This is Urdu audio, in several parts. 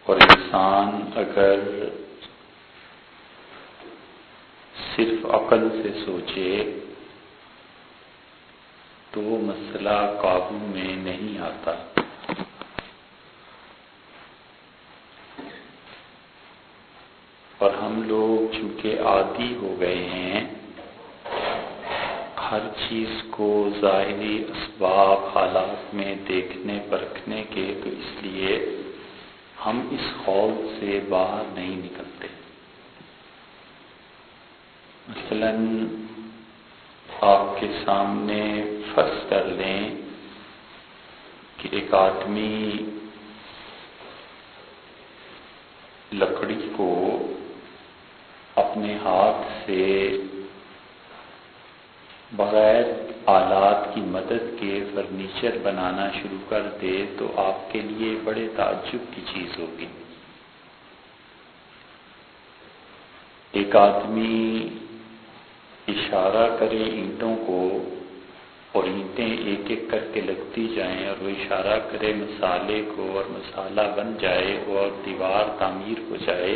اور انسان اگر صرف عقل سے سوچے تو وہ مسئلہ قابو میں نہیں آتا۔ اور ہم لوگ چونکہ عادی ہو گئے ہیں ہر چیز کو ظاہری اسباب حالات میں دیکھنے پرکھنے کے، تو اس لیے ہم اس خوف سے باہر نہیں نکلتے۔ مثلا آپ کے سامنے فرض کر لیں کہ ایک آدمی لکڑی کو اپنے ہاتھ سے بغیر آلات کی مدد کے فرنیچر بنانا شروع کر دے تو آپ کے لیے بڑے تعجب کی چیز ہوگی۔ ایک آدمی اشارہ کرے اینٹوں کو اور اینٹیں ایک ایک کر کے لگتی جائیں، اور وہ اشارہ کرے مسالے کو اور مسالہ بن جائے اور دیوار تعمیر ہو جائے،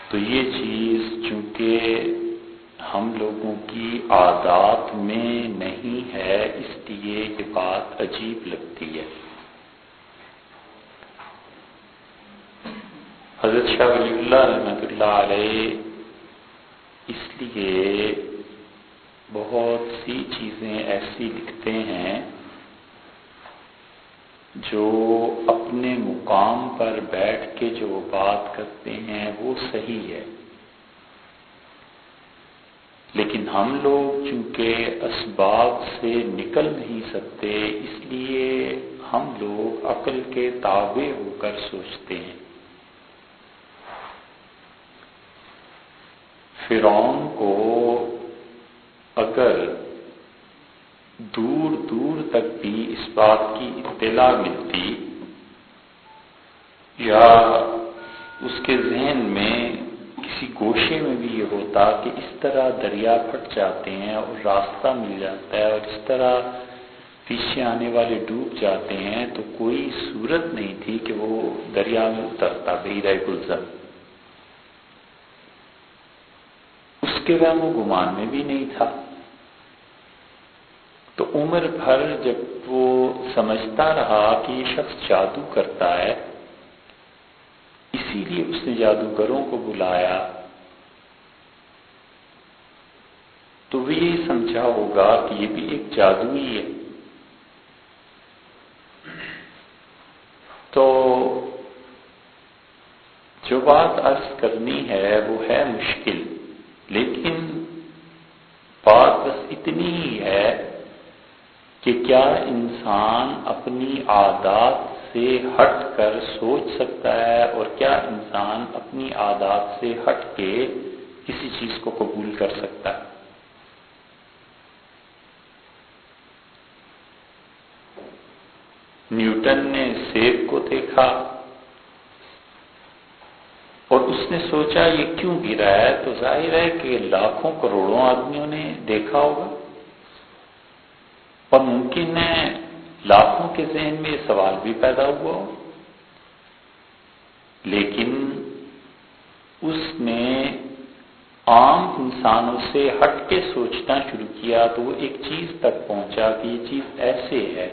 تو یہ چیز چونکہ ہم لوگوں کی عادات میں نہیں ہے، اس لیے یہ بات عجیب لگتی ہے۔ حضرت شاہ ولی اللہ رحمۃ اللہ علیہ اس لیے بہت سی چیزیں ایسی لکھتے ہیں جو اپنے مقام پر بیٹھ کے جو بات کرتے ہیں وہ صحیح ہے، لیکن ہم لوگ چونکہ اسباب سے نکل نہیں سکتے اس لیے ہم لوگ عقل کے تابع ہو کر سوچتے ہیں۔ فرعون کو اگر دور دور تک بھی اس بات کی اطلاع ملتی یا اس کے ذہن میں کسی گوشے میں بھی یہ ہوتا کہ اس طرح دریا پھٹ جاتے ہیں اور راستہ مل جاتا ہے اور اس طرح پیچھے آنے والے ڈوب جاتے ہیں، تو کوئی صورت نہیں تھی کہ وہ دریا میں اترتا بحیرہ گلزم۔ اس کے وہم و گمان میں بھی نہیں تھا۔ تو عمر بھر جب وہ سمجھتا رہا کہ یہ شخص جادو کرتا ہے، اسی لیے اس نے جادوگروں کو بلایا، تو وہ یہ سمجھا ہوگا کہ یہ بھی ایک جادو ہی ہے۔ تو جو بات عرض کرنی ہے وہ ہے مشکل، لیکن بات بس اتنی ہی ہے کہ کیا انسان اپنی عادات سے ہٹ کر سوچ سکتا ہے، اور کیا انسان اپنی عادات سے ہٹ کے کسی چیز کو قبول کر سکتا ہے؟ نیوٹن نے سیب کو دیکھا اور اس نے سوچا یہ کیوں گرا ہے، تو ظاہر ہے کہ لاکھوں کروڑوں آدمیوں نے دیکھا ہوگا، اور ممکن ہے لاکھوں کے ذہن میں یہ سوال بھی پیدا ہوا ہو، لیکن اس نے عام انسانوں سے ہٹ کے سوچنا شروع کیا تو وہ ایک چیز تک پہنچا کہ یہ چیز ایسے ہے۔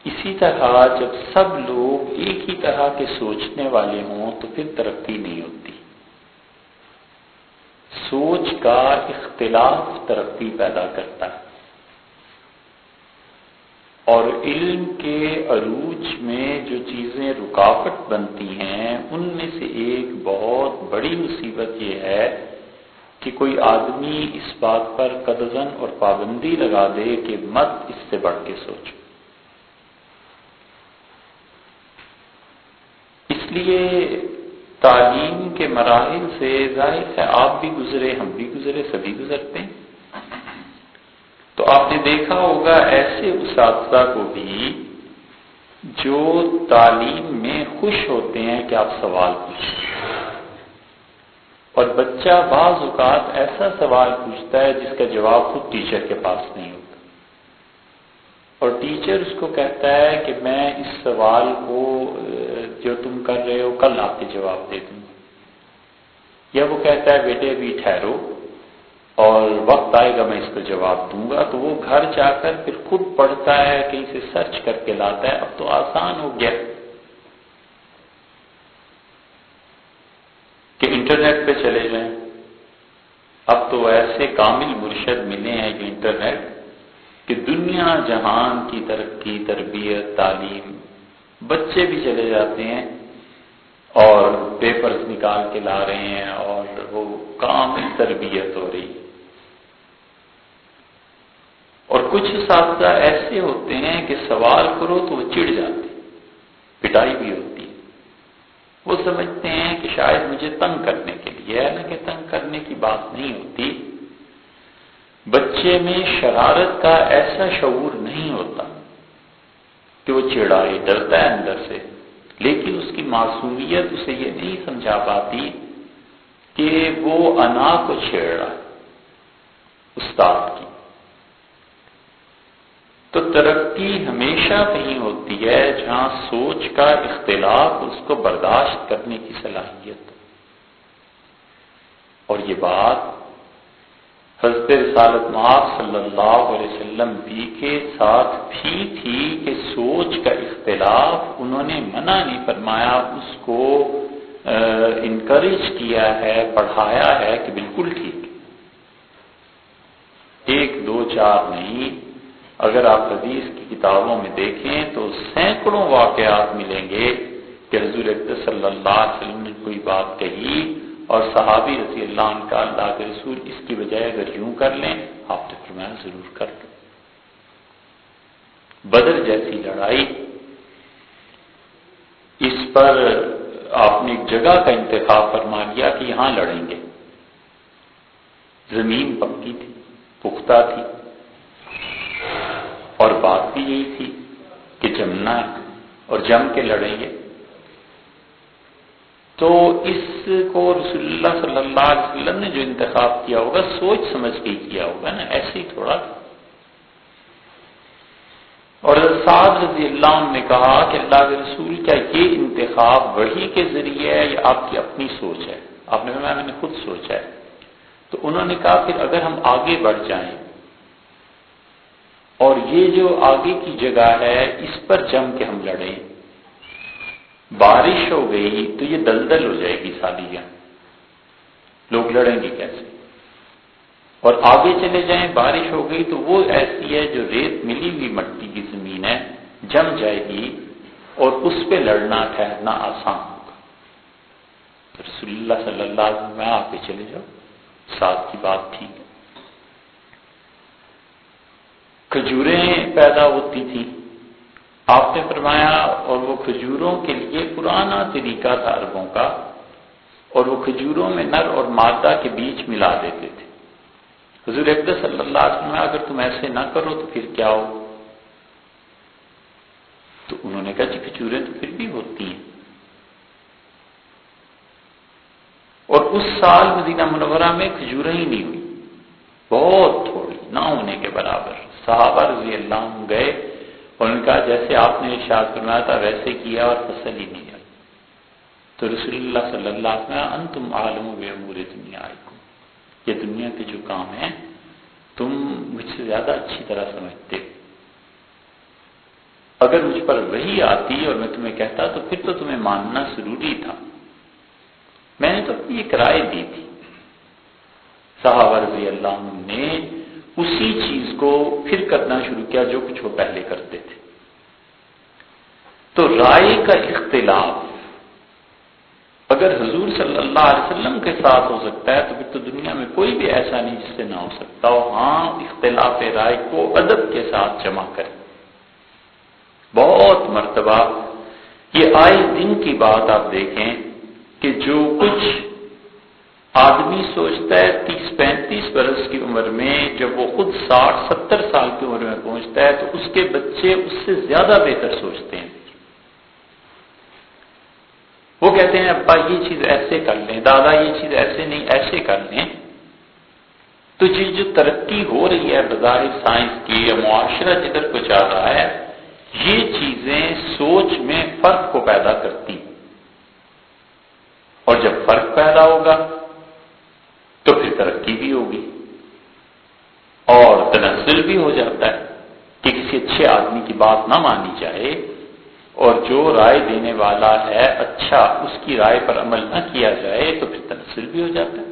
اسی طرح جب سب لوگ ایک ہی طرح کے سوچنے والے ہوں تو پھر ترقی نہیں ہوتی۔ سوچ کا اختلاف ترقی پیدا کرتا ہے، اور علم کے عروج میں جو چیزیں رکاوٹ بنتی ہیں ان میں سے ایک بہت بڑی مصیبت یہ ہے کہ کوئی آدمی اس بات پر قدغن اور پابندی لگا دے کہ مت اس سے بڑھ کے سوچو۔ اس لیے تعلیم کے مراحل سے ظاہر ہے آپ بھی گزرے، ہم بھی گزرے، سبھی گزرتے ہیں، تو آپ نے دیکھا ہوگا ایسے اساتذہ کو بھی جو تعلیم میں خوش ہوتے ہیں کہ آپ سوال پوچھیں، اور بچہ بعض اوقات ایسا سوال پوچھتا ہے جس کا جواب خود ٹیچر کے پاس نہیں ہوتا، اور ٹیچر اس کو کہتا ہے کہ میں اس سوال کو جو تم کر رہے ہو کل آپ کے جواب دے دوں گا، یا وہ کہتا ہے بیٹے ابھی ٹھہرو اور وقت آئے گا میں اس کو جواب دوں گا، تو وہ گھر جا کر پھر خود پڑھتا ہے، کہیں سے سرچ کر کے لاتا ہے۔ اب تو آسان ہو گیا کہ انٹرنیٹ پہ چلے جائیں، اب تو ایسے کامل مرشد ملے ہیں جو انٹرنیٹ کہ دنیا جہان کی ترقی، تربیت، تعلیم، بچے بھی چلے جاتے ہیں اور پیپرز نکال کے لا رہے ہیں اور وہ کامل تربیت ہو رہی ہے۔ اور کچھ اساتذہ ایسے ہوتے ہیں کہ سوال کرو تو وہ چڑ جاتے ہیں، پٹائی بھی ہوتی ہے۔ وہ سمجھتے ہیں کہ شاید مجھے تنگ کرنے کے لیے ہے، نہ کہ تنگ کرنے کی بات نہیں ہوتی۔ بچے میں شرارت کا ایسا شعور نہیں ہوتا کہ وہ چڑھائے، ڈرتا ہے اندر سے، لیکن اس کی معصومیت اسے یہ نہیں سمجھا پاتی کہ وہ انا کو چھیڑ رہا ہے استاد کی۔ تو ترقی ہمیشہ کہیں ہوتی ہے جہاں سوچ کا اختلاف اس کو برداشت کرنے کی صلاحیت ہو۔ اور یہ بات حضرت رسالت مآب صلی اللہ علیہ وسلم بھی کے ساتھ بھی تھی کہ سوچ کا اختلاف انہوں نے منع نہیں فرمایا، اس کو انکریج کیا ہے، بڑھایا ہے کہ بالکل ٹھیک ہے۔ ایک دو چار نہیں، اگر آپ حدیث کی کتابوں میں دیکھیں تو سینکڑوں واقعات ملیں گے کہ حضور اقدس صلی اللہ علیہ وسلم نے کوئی بات کہی اور صحابی رضی اللہ عنہ کا اللہ کے رسول اس کی بجائے اگر یوں کر لیں، آپ نے فرمایا ضرور کر لو۔ بدر جیسی لڑائی، اس پر آپ نے ایک جگہ کا انتخاب فرما لیا کہ یہاں لڑیں گے، زمین پکی تھی، پختہ تھی، اور بات بھی یہی تھی کہ جمنا ہے اور جم کے لڑیں گے۔ تو اس کو رسول اللہ صلی اللہ علیہ وسلم نے جو انتخاب کیا ہوگا سوچ سمجھ کے کیا ہوگا نا، ایسے ہی تھوڑا تھا۔ اور سعد رضی اللہ عنہ نے کہا کہ اللہ کے رسول کیا یہ انتخاب وحی کے ذریعے ہے یا آپ کی اپنی سوچ ہے؟ آپ نے فرمایا میں نے خود سوچا ہے۔ تو انہوں نے کہا پھر اگر ہم آگے بڑھ جائیں اور یہ جو آگے کی جگہ ہے اس پر جم کے ہم لڑیں، بارش ہو گئی تو یہ دلدل ہو جائے گی سالیاں، لوگ لڑیں گے کیسے؟ اور آگے چلے جائیں، بارش ہو گئی تو وہ ایسی ہے جو ریت ملی ہوئی مٹی کی زمین ہے، جم جائے گی اور اس پہ لڑنا ٹھہرنا آسان ہوگا۔ رسول اللہ صلی اللہ علیہ وسلم میں آگے چلے جاؤ، ساتھ کی بات ٹھیک ہے۔ کھجوریں پیدا ہوتی تھیں، آپ نے فرمایا، اور وہ کھجوروں کے لیے پرانا طریقہ تھا عربوں کا، اور وہ کھجوروں میں نر اور مادہ کے بیج ملا دیتے تھے۔ حضور اقدس صلی اللہ علیہ وسلم اگر تم ایسے نہ کرو تو پھر کیا ہو؟ تو انہوں نے کہا جی کھجوریں تو پھر بھی ہوتی ہیں۔ اور اس سال مدینہ منورہ میں کھجوریں ہی نہیں ہوئی، بہت تھوڑی، نہ ہونے کے برابر۔ صحابہ رضی اللہ عنہ گئے اور ان کا جیسے آپ نے ارشاد فرمایا تھا ویسے کیا اور فصل ہی نہیں آئی۔ تو رسول اللہ صلی اللہ علیہ وسلم انتم عالم بامور دنیاکم، یہ دنیا کے جو کام ہیں تم مجھ سے زیادہ اچھی طرح سمجھتے ہو، اگر مجھ پر وحی آتی اور میں تمہیں کہتا تو پھر تو تمہیں ماننا ضروری تھا، میں نے تو اپنی ایک رائے دی تھی۔ صحابہ رضی اللہ عنہ نے اسی چیز کو پھر کرنا شروع کیا جو کچھ وہ پہلے کرتے تھے۔ تو رائے کا اختلاف اگر حضور صلی اللہ علیہ وسلم کے ساتھ ہو سکتا ہے تو پھر تو دنیا میں کوئی بھی ایسا نہیں جس سے نہ ہو سکتا ہو۔ ہاں، اختلاف رائے کو ادب کے ساتھ جمع کریں۔ بہت مرتبہ یہ آئے دن کی بات آپ دیکھیں کہ جو کچھ آدمی سوچتا ہے 30-35 برس کی عمر میں، جب وہ خود 60-70 سال کی عمر میں پہنچتا ہے تو اس کے بچے اس سے زیادہ بہتر سوچتے ہیں۔ وہ کہتے ہیں ابا یہ چیز ایسے کر لیں، دادا یہ چیز ایسے نہیں ایسے کر لیں۔ تو تو یہ جو ترقی ہو رہی ہے بظاہر سائنس کی یا معاشرہ جدھر کو جا رہا ہے، یہ چیزیں سوچ میں فرق کو پیدا کرتی، اور جب فرق پیدا ہوگا تو پھر ترقی بھی ہوگی، اور تنزل بھی ہو جاتا ہے کہ کسی اچھے آدمی کی بات نہ مانی جائے، اور جو رائے دینے والا ہے اچھا اس کی رائے پر عمل نہ کیا جائے تو پھر تنزل بھی ہو جاتا ہے۔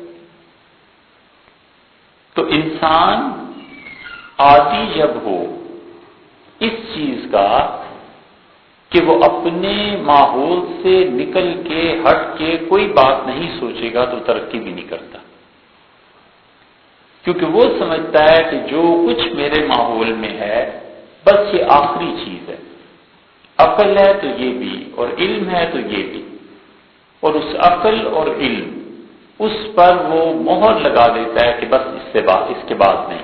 تو انسان عادی جب ہو اس چیز کا کہ وہ اپنے ماحول سے نکل کے ہٹ کے کوئی بات نہیں سوچے گا تو ترقی بھی نہیں کرتا، کیونکہ وہ سمجھتا ہے کہ جو کچھ میرے ماحول میں ہے بس یہ آخری چیز ہے، عقل ہے تو یہ بھی، اور علم ہے تو یہ بھی، اور اس عقل اور علم اس پر وہ مہر لگا دیتا ہے کہ بس اس کے بعد نہیں۔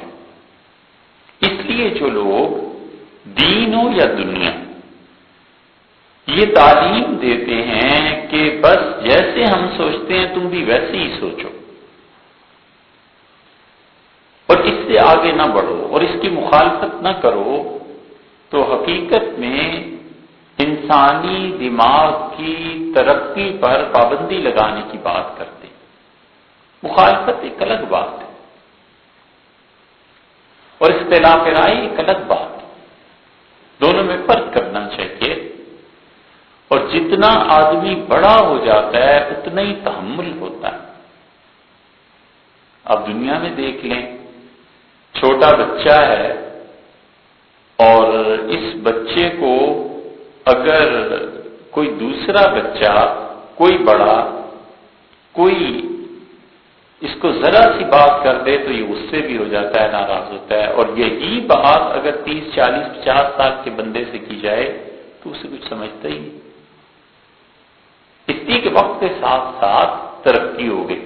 اس لیے جو لوگ دین ہو یا دنیا یہ تعلیم دیتے ہیں کہ بس جیسے ہم سوچتے ہیں تم بھی ویسے ہی سوچو، اور اس سے آگے نہ بڑھو اور اس کی مخالفت نہ کرو، تو حقیقت میں انسانی دماغ کی ترقی پر پابندی لگانے کی بات کرتے۔ مخالفت ایک الگ بات ہے اور اختلاف رائے ایک الگ بات ہے، دونوں میں فرق کرنا چاہیے، اور جتنا آدمی بڑا ہو جاتا ہے اتنا ہی تحمل ہوتا ہے۔ اب دنیا میں دیکھ لیں، چھوٹا بچہ ہے اور اس بچے کو اگر کوئی دوسرا بچہ، کوئی بڑا، کوئی اس کو ذرا سی بات کر دے تو یہ غصے بھی ہو جاتا ہے، ناراض ہوتا ہے، اور یہی بات اگر 30، 40، 50 سال کے بندے سے کی جائے تو اسے کچھ سمجھتا ہی نہیں، اس لیے کہ وقت کے ساتھ ساتھ ترقی ہو گئی،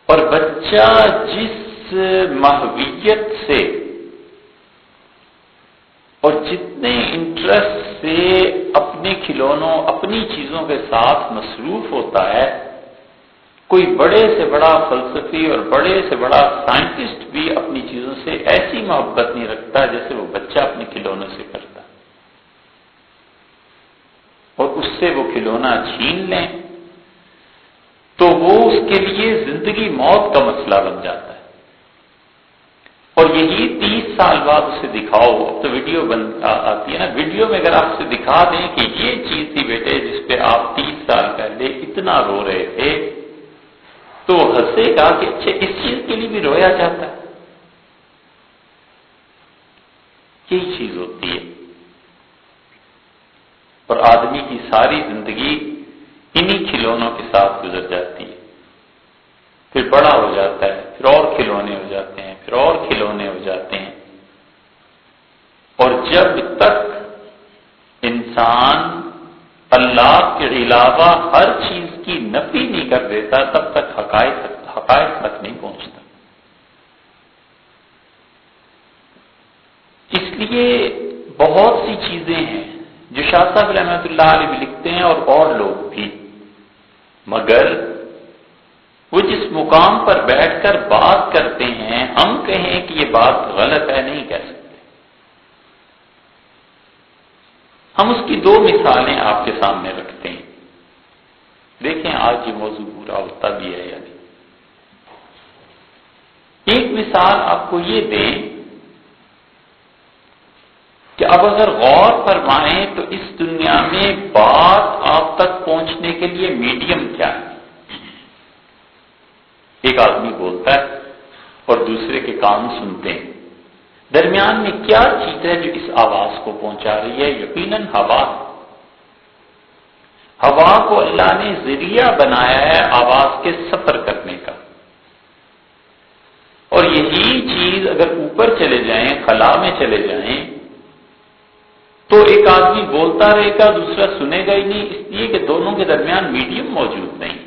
اور بچہ جس ماہویت سے اور جتنے انٹرسٹ سے اپنے کھلونوں، اپنی چیزوں کے ساتھ مصروف ہوتا ہے، کوئی بڑے سے بڑا فلسفی اور بڑے سے بڑا سائنٹسٹ بھی اپنی چیزوں سے ایسی محبت نہیں رکھتا جیسے وہ بچہ اپنے کھلونوں سے کرتا، اور اس سے وہ کھلونا چھین لیں تو وہ اس کے لیے زندگی موت کا مسئلہ بن جاتا ہے، اور یہی 30 سال بعد اسے دکھاؤ، اب تو ویڈیو آتی ہے نا، ویڈیو میں اگر آپ اسے دکھا دیں کہ یہ چیز تھی بیٹے جس پہ آپ 30 سال پہلے اتنا رو رہے تھے، تو وہ ہنسے گا کہ اچھا اس چیز کے لیے بھی رویا جاتا ہے۔ یہی چیز ہوتی ہے، اور آدمی کی ساری زندگی انہی کھلونوں کے ساتھ گزر جاتی ہے، پھر بڑا ہو جاتا ہے، پھر اور کھلونے ہو جاتے ہیں، پھر اور کھلونے ہو جاتے ہیں، اور جب تک انسان اللہ کے علاوہ ہر چیز کی نفی نہیں کر دیتا تب تک حقائق تک نہیں پہنچتا۔ اس لیے بہت سی چیزیں ہیں جو شاہ صاحب رحمۃ اللہ علیہ بھی لکھتے ہیں اور لوگ بھی، مگر وہ جس مقام پر بیٹھ کر بات کرتے ہیں، ہم کہیں کہ یہ بات غلط ہے نہیں کہہ سکتے۔ ہم اس کی 2 مثالیں آپ کے سامنے رکھتے ہیں، دیکھیں آج یہ موضوع پورا ہوتا بھی ہے یا نہیں۔ ایک مثال آپ کو یہ دیں کہ اب اگر غور فرمائیں تو اس دنیا میں بات آپ تک پہنچنے کے لیے میڈیم کیا ہے؟ ایک آدمی بولتا ہے اور دوسرے کے کان سنتے ہیں، درمیان میں کیا چیز ہے جو اس آواز کو پہنچا رہی ہے؟ یقیناً ہوا۔ ہوا کو اللہ نے ذریعہ بنایا ہے آواز کے سفر کرنے کا، اور یہی چیز اگر اوپر چلے جائیں، خلا میں چلے جائیں، تو ایک آدمی بولتا رہے گا، دوسرا سنے گا ہی نہیں، اس لیے کہ دونوں کے درمیان میڈیم موجود نہیں۔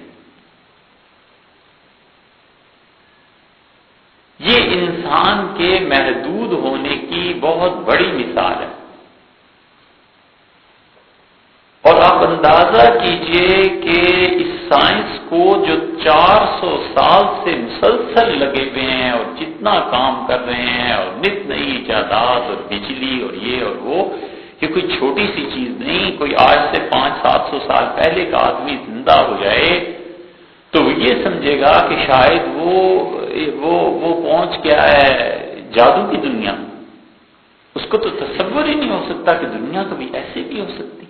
یہ انسان کے محدود ہونے کی بہت بڑی مثال ہے، اور آپ اندازہ کیجئے کہ اس سائنس کو جو 400 سال سے مسلسل لگے ہوئے ہیں اور جتنا کام کر رہے ہیں اور نت نئی ایجادات اور بجلی اور یہ اور وہ، یہ کوئی چھوٹی سی چیز نہیں. کوئی آج سے 500-700 سال پہلے کا آدمی زندہ ہو جائے تو وہ یہ سمجھے گا کہ شاید وہ پہنچ گیا ہے جادو کی دنیا. اس کو تو تصور ہی نہیں ہو سکتا کہ دنیا کبھی ایسے بھی ہو سکتی.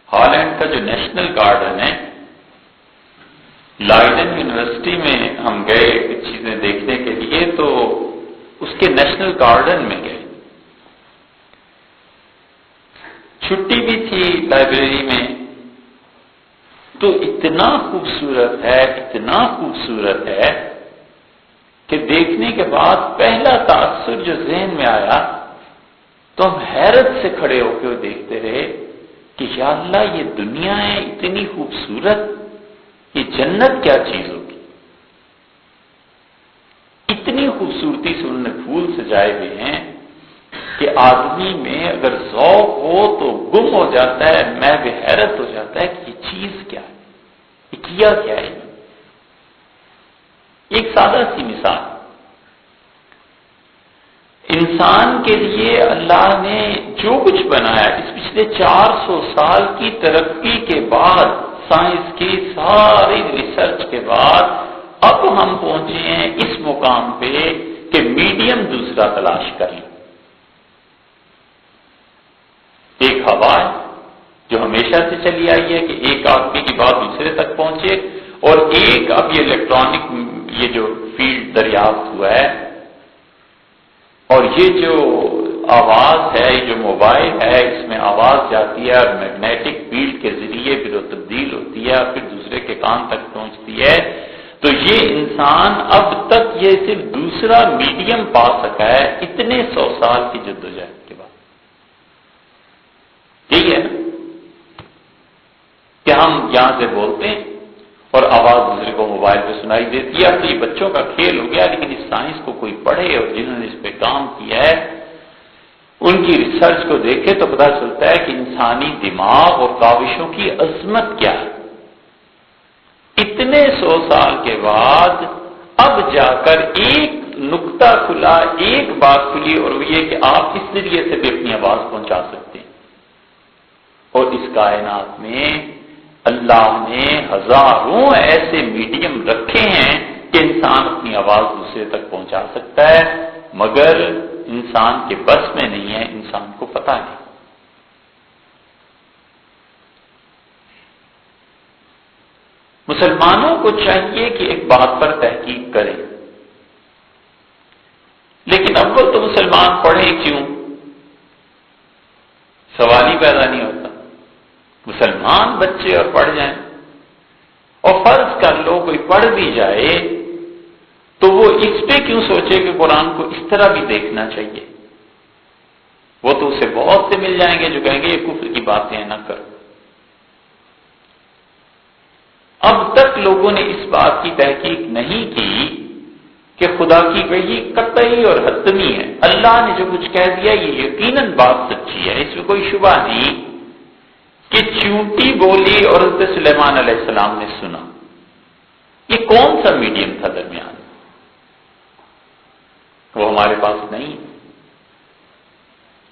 ہالینڈ کا جو نیشنل گارڈن ہے، لائڈن یونیورسٹی میں ہم گئے کچھ چیزیں دیکھنے کے لیے، تو اس کے نیشنل گارڈن میں گئے. چھٹی بھی تھی لائبریری میں، تو اتنا خوبصورت ہے کہ دیکھنے کے بعد پہلا تاثر جو ذہن میں آیا تو ہم حیرت سے کھڑے ہو کے دیکھتے رہے کہ یا اللہ یہ دنیا ہے اتنی خوبصورت، یہ جنت کیا چیز ہوگی. اتنی خوبصورتی سے انہوں نے پھول سجائے ہوئے ہیں کہ آدمی میں اگر ذوق ہو تو گم ہو جاتا ہے، میں بھی حیرت ہو جاتا ہے کہ یہ چیز کیا ہے، یہ کیا ہے. ایک سادہ سی مثال، انسان کے لیے اللہ نے جو کچھ بنایا اس پچھلے 400 سال کی ترقی کے بعد، سائنس کی ساری ریسرچ کے بعد اب ہم پہنچے ہیں اس مقام پہ کہ میڈیم دوسرا تلاش کر لیں. ایک ہوا ہے جو ہمیشہ سے چلی آئی ہے کہ ایک آدمی کی بات دوسرے تک پہنچے، اور ایک اب یہ الیکٹرانک یہ جو فیلڈ دریافت ہوا ہے، اور یہ جو آواز ہے، یہ جو موبائل ہے، اس میں آواز جاتی ہے اور میگنیٹک فیلڈ کے ذریعے پھر وہ تبدیل ہوتی ہے اور پھر دوسرے کے کان تک پہنچتی ہے. تو یہ انسان اب تک یہ صرف دوسرا میڈیم پا سکا ہے اتنے 100 سال کی جدوجہد کے بعد. یہی ہے نا کہ ہم یہاں سے بولتے ہیں اور آواز دوسرے کو موبائل پہ سنائی دیتی ہے. اب تو یہ بچوں کا کھیل ہو گیا، لیکن اس سائنس کو کوئی پڑھے اور جنہوں نے اس پہ کام کیا ہے ان کی ریسرچ کو دیکھے تو پتہ چلتا ہے کہ انسانی دماغ اور کاوشوں کی عظمت کیا ہے. اتنے 100 سال کے بعد اب جا کر ایک نقطہ کھلا، ایک بات کھلی، اور وہ یہ کہ آپ اس ذریعے سے بھی اپنی آواز پہنچا سکتے ہیں. اور اس کائنات میں اللہ نے ہزاروں ایسے میڈیم رکھے ہیں کہ انسان اپنی آواز دوسرے تک پہنچا سکتا ہے، مگر انسان کے بس میں نہیں ہے، انسان کو پتہ نہیں. مسلمانوں کو چاہیے کہ ایک بات پر تحقیق کریں، لیکن اول تو مسلمان پڑھیں کیوں؟ سوال ہی پیدا نہیں ہوتا. مسلمان بچے اور پڑھ جائیں، اور فرض کر لو کوئی پڑھ بھی جائے تو وہ اس پہ کیوں سوچے کہ قرآن کو اس طرح بھی دیکھنا چاہیے. وہ تو اسے بہت سے مل جائیں گے جو کہیں گے یہ کفر کی باتیں نہ کرو. اب تک لوگوں نے اس بات کی تحقیق نہیں کی کہ خدا کی وحی قطعی اور حتمی ہے. اللہ نے جو کچھ کہہ دیا یہ یقیناً بات سچی ہے، اس میں کوئی شبہ نہیں کہ چونٹی بولی اور حضرت سلیمان علیہ السلام نے سنا. یہ کون سا میڈیم تھا درمیان؟ وہ ہمارے پاس نہیں.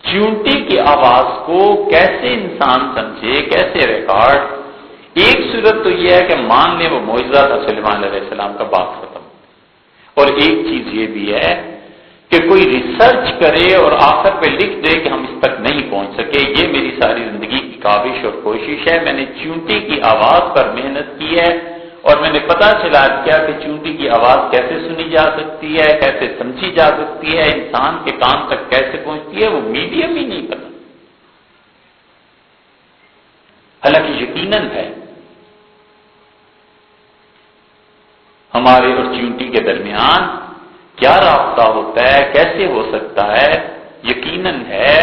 چونٹی کی آواز کو کیسے انسان سمجھے، کیسے ریکارڈ؟ ایک صورت تو یہ ہے کہ مان لیں وہ معجزہ تھا سلیمان علیہ السلام کا، بات ختم. اور ایک چیز یہ بھی ہے کہ کوئی ریسرچ کرے اور آخر پہ لکھ دے کہ ہم اس تک نہیں پہنچ سکے، یہ میری ساری زندگی کی کاوش اور کوشش ہے، میں نے چونٹی کی آواز پر محنت کی ہے اور میں نے پتہ چلا کیا کہ چونٹی کی آواز کیسے سنی جا سکتی ہے، کیسے سمجھی جا سکتی ہے، انسان کے کان تک کیسے پہنچتی ہے، وہ میڈیم ہی نہیں پتا. حالانکہ یقیناً ہے ہمارے اور چونٹی کے درمیان کیا رابطہ ہوتا ہے، کیسے ہو سکتا ہے؟ یقیناً ہے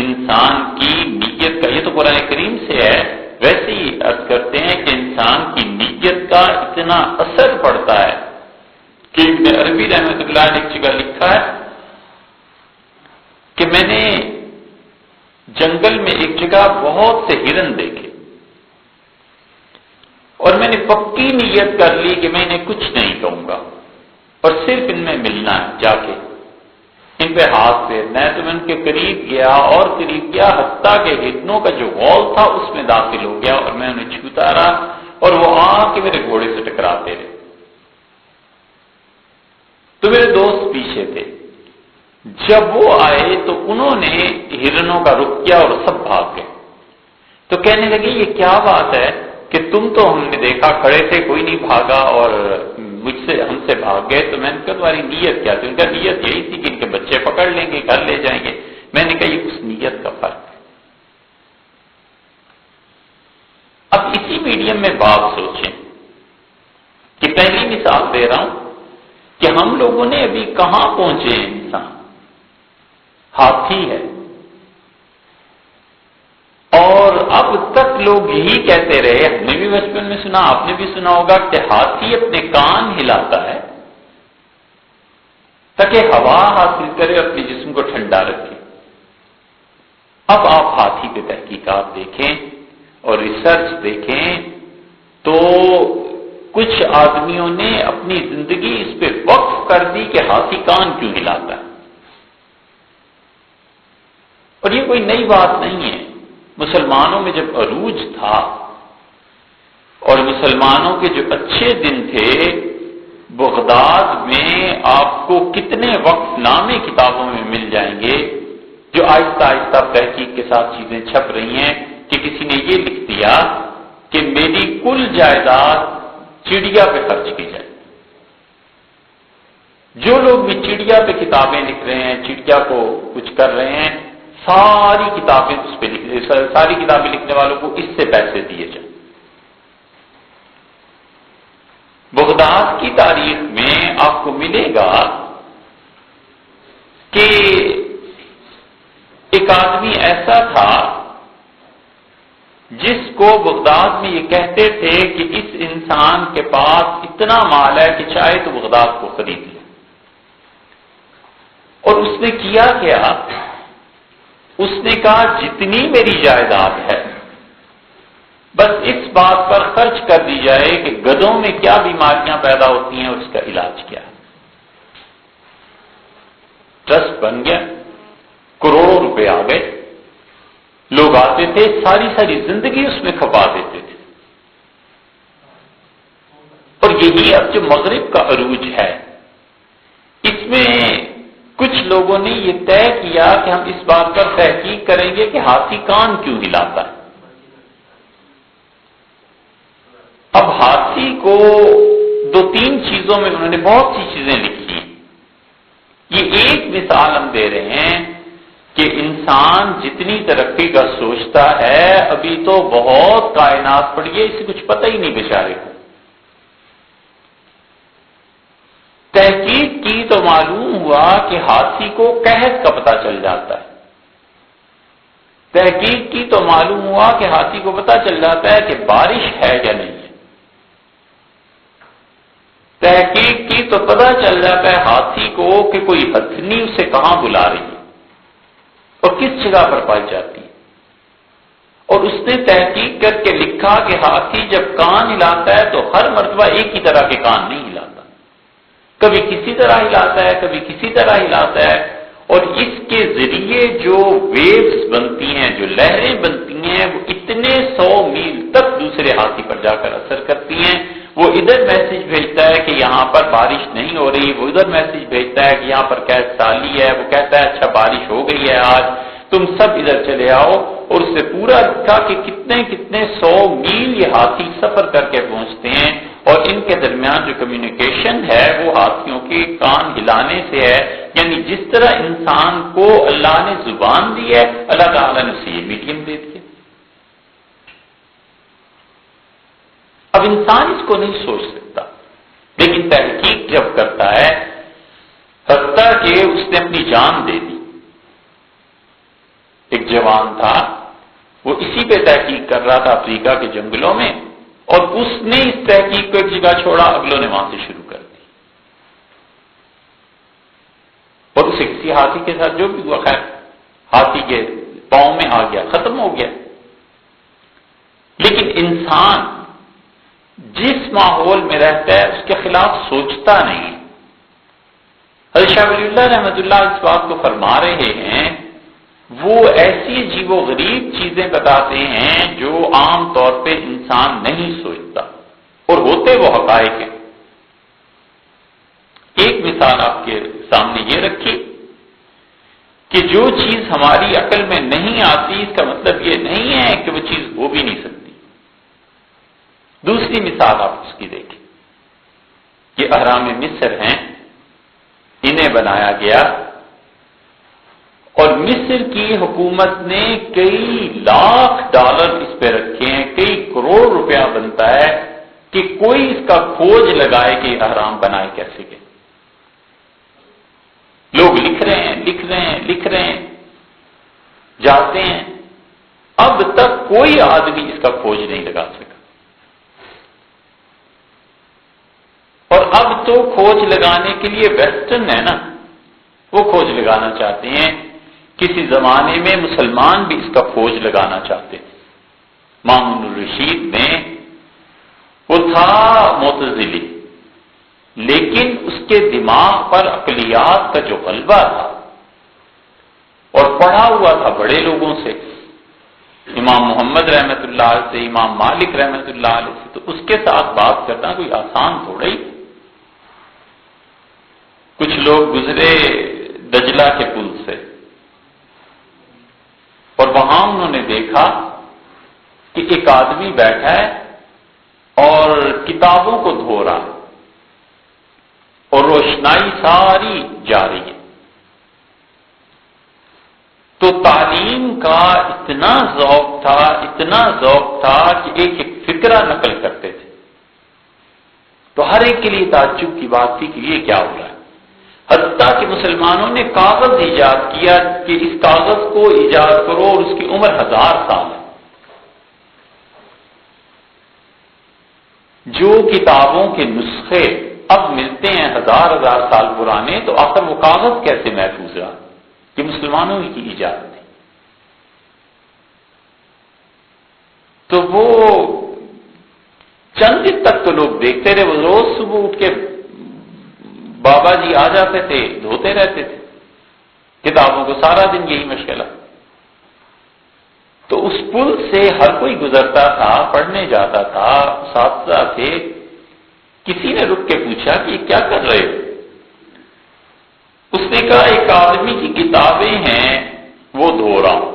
انسان کی نیت کا. یہ تو قرآن کریم سے ہے. ویسے ہی عرض کرتے ہیں کہ انسان کی نیت کا اتنا اثر پڑتا ہے کہ ابن عربی رحمۃ اللہ نے ایک جگہ لکھا ہے کہ میں نے جنگل میں ایک جگہ بہت سے ہرن دیکھے. اور میں نے پکی نیت کر لی کہ میں انہیں کچھ نہیں کہوں گا اور صرف ان میں ملنا ہے، جا کے ان پہ ہاتھ پھیرنا ہے، تو میں ان کے قریب گیا اور قریب گیا، حتیٰ کہ ہڈنوں کا جو غول تھا اس میں داخل ہو گیا اور میں انہیں چھوتا رہا اور وہ آ کے میرے گھوڑے سے ٹکراتے رہے۔ تو میرے دوست پیچھے تھے، جب وہ آئے تو انہوں نے ہرنوں کا رخ کیا اور سب بھاگ گئے۔ تو کہنے لگے یہ کیا بات ہے کہ تم تو ہم نے دیکھا کھڑے تھے، کوئی نہیں بھاگا اور ہم سے بھاگ گئے۔ تو میں نے کہا تمہاری نیت کیا تھی؟ ان کا نیت یہی تھی کہ ان کے بچے پکڑ لیں گے، گھر لے جائیں گے۔ میں نے کہا یہ اس نیت کا فرق ہے۔ اب اسی میڈیم میں بات سوچیں کہ پہلی مثال دے رہا ہوں کہ ہم لوگوں نے ابھی کہاں پہنچے ہیں، انسان ہاتھی ہے، اور اب تک لوگ یہی کہتے رہے، ہم نے بھی بچپن میں سنا، آپ نے بھی سنا ہوگا کہ ہاتھی اپنے کان ہلاتا ہے تاکہ ہوا حاصل کرے، اپنے جسم کو ٹھنڈا رکھے۔ اب آپ ہاتھی پہ تحقیقات دیکھیں اور ریسرچ دیکھیں تو کچھ آدمیوں نے اپنی زندگی اس پہ وقف کر دی کہ ہاتھی کان کیوں ہلاتا ہے۔ اور یہ کوئی نئی بات نہیں ہے، مسلمانوں میں جب عروج تھا اور مسلمانوں کے جو اچھے دن تھے، بغداد میں آپ کو کتنے وقف نامے کتابوں میں مل جائیں گے جو آہستہ آہستہ تحقیق کے ساتھ چیزیں چھپ رہی ہیں کہ کسی نے یہ لکھ دیا کہ میری کل جائیداد چڑیا پہ خرچ کی جائے۔ جو لوگ بھی چڑیا پہ کتابیں لکھ رہے ہیں، چڑیا کو کچھ کر رہے ہیں، ساری کتابیں اس پہ ساری کتابیں لکھنے والوں کو اس سے پیسے دیے جائیں۔ بغداد کی تاریخ میں آپ کو ملے گا کہ ایک آدمی ایسا تھا جس کو بغداد میں یہ کہتے تھے کہ اس انسان کے پاس اتنا مال ہے کہ چاہے تو بغداد کو خرید لے۔ اور اس نے کیا کیا؟ اس نے کہا جتنی میری جائیداد ہے بس اس بات پر خرچ کر دی جائے کہ گدھوں میں کیا بیماریاں پیدا ہوتی ہیں اور اس کا علاج کیا ہے۔ ٹرسٹ بن گیا، کروڑوں روپے آ گئے، لوگ آتے تھے، ساری ساری زندگی اس میں کھپا دیتے تھے۔ اور یہی اب جو مغرب کا عروج ہے، اس میں کچھ لوگوں نے یہ طے کیا کہ ہم اس بات پر تحقیق کریں گے کہ ہاتھی کان کیوں ہلاتا ہے۔ اب ہاتھی کو دو تین چیزوں میں انہوں نے بہت سی چیزیں لکھی ہیں۔ یہ ایک مثال ہم دے رہے ہیں کہ انسان جتنی ترقی کا سوچتا ہے، ابھی تو بہت کائنات پڑی ہے، اسے کچھ پتہ ہی نہیں بیچارے کو۔ تحقیق کی تو معلوم ہوا کہ ہاتھی کو قحط کا پتہ چل جاتا ہے۔ تحقیق کی تو معلوم ہوا کہ ہاتھی کو پتہ چل جاتا ہے کہ بارش ہے یا نہیں ہے۔ تحقیق کی تو پتہ چل جاتا ہے ہاتھی کو کہ کوئی ہتھنی اسے کہاں بلا رہی ہے اور کس جگہ پر پائی جاتی ہے۔ اور اس نے تحقیق کر کے لکھا کہ ہاتھی جب کان ہلاتا ہے تو ہر مرتبہ ایک ہی طرح کے کان نہیں ہلاتا، کبھی کسی طرح ہلاتا ہے، کبھی کسی طرح ہلاتا ہے، اور اس کے ذریعے جو ویوز بنتی ہیں، جو لہریں بنتی ہیں، وہ اتنے 100 میل تک دوسرے ہاتھی پر جا کر اثر کرتی ہیں۔ وہ ادھر میسج بھیجتا ہے کہ یہاں پر بارش نہیں ہو رہی، وہ ادھر میسج بھیجتا ہے کہ یہاں پر قحط سالی ہے، وہ کہتا ہے اچھا بارش ہو گئی ہے آج، تم سب ادھر چلے آؤ۔ اور اس سے پورا لکھا کہ کتنے کتنے 100 میل یہ ہاتھی سفر کر کے پہنچتے ہیں، اور ان کے درمیان جو کمیونیکیشن ہے وہ ہاتھیوں کے کان ہلانے سے ہے۔ یعنی جس طرح انسان کو اللہ نے زبان دی ہے، اللہ تعالیٰ نے اسے یہ میڈیم دے دیا۔ اب انسان اس کو نہیں سوچ سکتا، لیکن تحقیق جب کرتا ہے، حتیٰ کہ اس نے اپنی جان دے دی۔ ایک جوان تھا، وہ اسی پہ تحقیق کر رہا تھا افریقہ کے جنگلوں میں، اور اس نے اس تحقیق کو ایک جگہ چھوڑا، اگلوں نے وہاں سے شروع کر دی، اور اسے کسی ہاتھی کے ساتھ جو بھی ہوا، خیر ہاتھی کے پاؤں میں آ گیا، ختم ہو گیا۔ لیکن انسان جس ماحول میں رہتا ہے اس کے خلاف سوچتا نہیں ہے۔ حضرت شاہ ولی اللہ رحمۃ اللہ اس بات کو فرما رہے ہیں، وہ ایسی عجیب و غریب چیزیں بتاتے ہیں جو عام طور پہ انسان نہیں سوچتا اور ہوتے وہ حقائق ہیں۔ ایک مثال آپ کے سامنے یہ رکھی کہ جو چیز ہماری عقل میں نہیں آتی اس کا مطلب یہ نہیں ہے کہ وہ چیز ہو بھی نہیں سکتی۔ دوسری مثال آپ اس کی دیکھیں، یہ اہرام مصر ہیں، انہیں بنایا گیا اور مصر کی حکومت نے کئی لاکھ ڈالر اس پہ رکھے ہیں، کئی کروڑ روپیہ بنتا ہے کہ کوئی اس کا کھوج لگائے کہ اہرام بنائے کیسے گئے۔ لوگ لکھ رہے ہیں، جاتے ہیں، اب تک کوئی آدمی اس کا کھوج نہیں لگا سکا۔ اور اب تو کھوج لگانے کے لیے ویسٹرن ہے نا، وہ کھوج لگانا چاہتے ہیں۔ کسی زمانے میں مسلمان بھی اس کا کھوج لگانا چاہتے تھے۔ مامون الرشید میں وہ تھا معتزلی، لیکن اس کے دماغ پر عقلیات کا جو غلبہ تھا اور پڑھا ہوا تھا بڑے لوگوں سے، امام محمد رحمت اللہ علیہ سے، امام مالک رحمت اللہ علیہ سے، تو اس کے ساتھ بات کرنا کوئی آسان تھوڑا ہی۔ کچھ لوگ گزرے دجلہ کے پل سے اور وہاں انہوں نے دیکھا کہ ایک آدمی بیٹھا ہے اور کتابوں کو دھو رہا ہے اور روشنائی ساری جا رہی ہے۔ تو تعلیم کا اتنا ذوق تھا کہ ایک ایک فکرہ نقل کرتے تھے۔ تو ہر ایک کے لیے تعجب کی بات تھی کہ یہ کیا ہو رہا ہے۔ حتیٰ کہ مسلمانوں نے کاغذ ایجاد کیا کہ اس کاغذ کو ایجاد کرو اور اس کی عمر 1000 سال ہے۔ جو کتابوں کے نسخے اب ملتے ہیں 1000 سال پرانے، تو آخر وہ کاغذ کیسے محفوظ رہا؟ یہ مسلمانوں کی ایجاد تھی۔ تو وہ چند دن تک تو لوگ دیکھتے رہے، وہ روز صبح اٹھ کے بابا جی آ جاتے تھے، دھوتے رہتے تھے کتابوں کو، سارا دن یہی مشغلہ۔ تو اس پل سے ہر کوئی گزرتا تھا، پڑھنے جاتا تھا، اساتذہ تھے، کسی نے رک کے پوچھا کہ یہ کیا کر رہے ہو؟ اس نے کہا ایک آدمی کی کتابیں ہیں وہ دھو رہا ہوں۔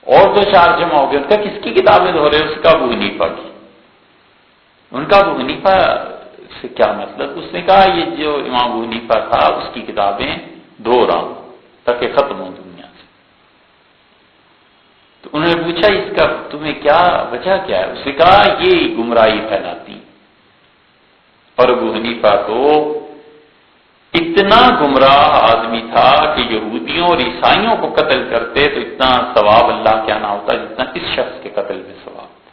اور دو چار جمع ہو گئے، ان کا کس کی کتابیں دھو رہے؟ اس کا ابو حنیفہ کی۔ ان کا ابو حنیفہ سے کیا مطلب؟ اس نے کہا یہ جو امام ابو حنیفہ تھا اس کی کتابیں دھو رہا ہوں تاکہ ختم ہو دنیا سے۔ تو انہوں نے پوچھا اس کا تمہیں کیا وجہ کیا ہے؟ اس نے کہا یہ گمراہی پھیلاتی۔ اور ابو حنیفہ تو اتنا گمراہ آدمی تھا کہ یہودیوں اور عیسائیوں کو قتل کرتے تو اتنا ثواب اللہ کیا نہ ہوتا جتنا اس شخص کے قتل میں ثواب تھا۔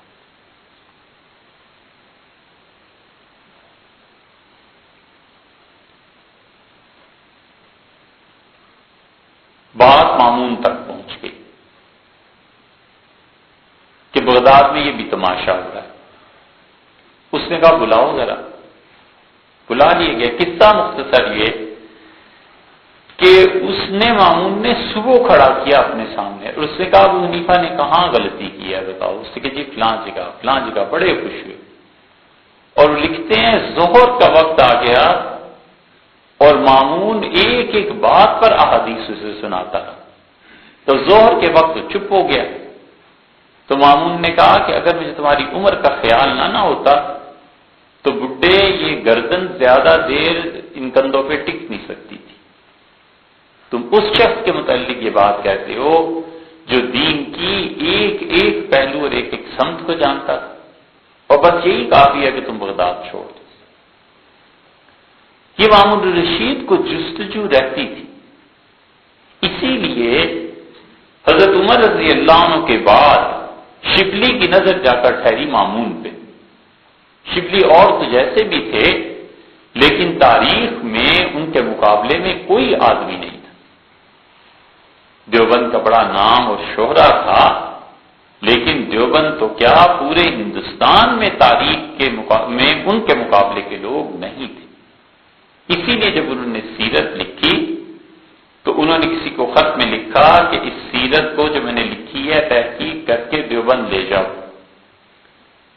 بات مامون تک پہنچ گئی کہ بغداد میں یہ بھی تماشا ہو رہا ہے۔ اس نے کہا بلاؤ ذرا، بلا لیے گئے۔ قصہ مختصر یہ کہ اس نے مامون نے صبح کھڑا کیا اپنے سامنے اور اس نے کہا ابو حنیفہ نے کہاں غلطی کی ہے بتاؤ؟ اس نے کہا جی فلاں جگہ، بڑے خوش ہوئے۔ اور لکھتے ہیں ظہر کا وقت آ گیا اور مامون ایک ایک بات پر احادیث سے سناتا رہا، تو ظہر کے وقت چپ ہو گیا۔ تو مامون نے کہا کہ اگر مجھے تمہاری عمر کا خیال نہ ہوتا تو بڈھے یہ گردن زیادہ دیر ان کندھوں پہ ٹک نہیں سکتی تھی۔ تم اس شخص کے متعلق یہ بات کہتے ہو جو دین کی ایک ایک پہلو اور ایک ایک سمت کو جانتا تھا، اور بس یہی کافی ہے کہ تم بغداد چھوڑ دو۔ یہ مامون الرشید کو جستجو رہتی تھی، اسی لیے حضرت عمر رضی اللہ عنہ کے بعد شبلی کی نظر جا کر ٹھہری مامون پہ۔ شبلی اور تو جیسے بھی تھے لیکن تاریخ میں ان کے مقابلے میں کوئی آدمی نہیں تھا۔ دیوبند کا بڑا نام اور شہرہ تھا، لیکن دیوبند تو کیا پورے ہندوستان میں تاریخ میں ان کے مقابلے کے لوگ نہیں تھے۔ اسی لیے جب انہوں نے سیرت لکھی تو انہوں نے کسی کو خط میں لکھا کہ اس سیرت کو جو میں نے لکھی ہے تحقیق کر کے دیوبند لے جاؤ،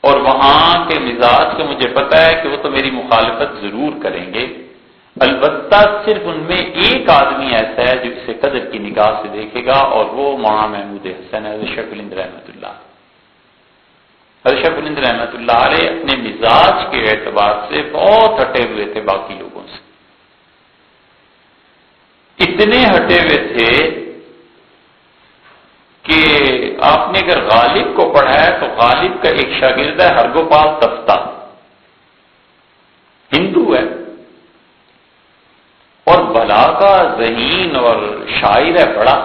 اور وہاں کے مزاج کا مجھے پتا ہے کہ وہ تو میری مخالفت ضرور کریں گے، البتہ صرف ان میں ایک آدمی ایسا ہے جو اسے قدر کی نگاہ سے دیکھے گا، اور وہ مولانا محمود حسن حضرت شیخ الہند رحمۃ اللہ۔ حضرت شیخ الہند رحمۃ اللہ علیہ اپنے مزاج کے اعتبار سے بہت ہٹے ہوئے تھے باقی لوگوں سے، اتنے ہٹے ہوئے تھے کہ آپ نے اگر غالب کو پڑھا ہے تو غالب کا ایک شاگرد ہے ہرگوپال تفتہ، ہندو ہے اور بلاغہ ذہین اور شاعر ہے بڑا۔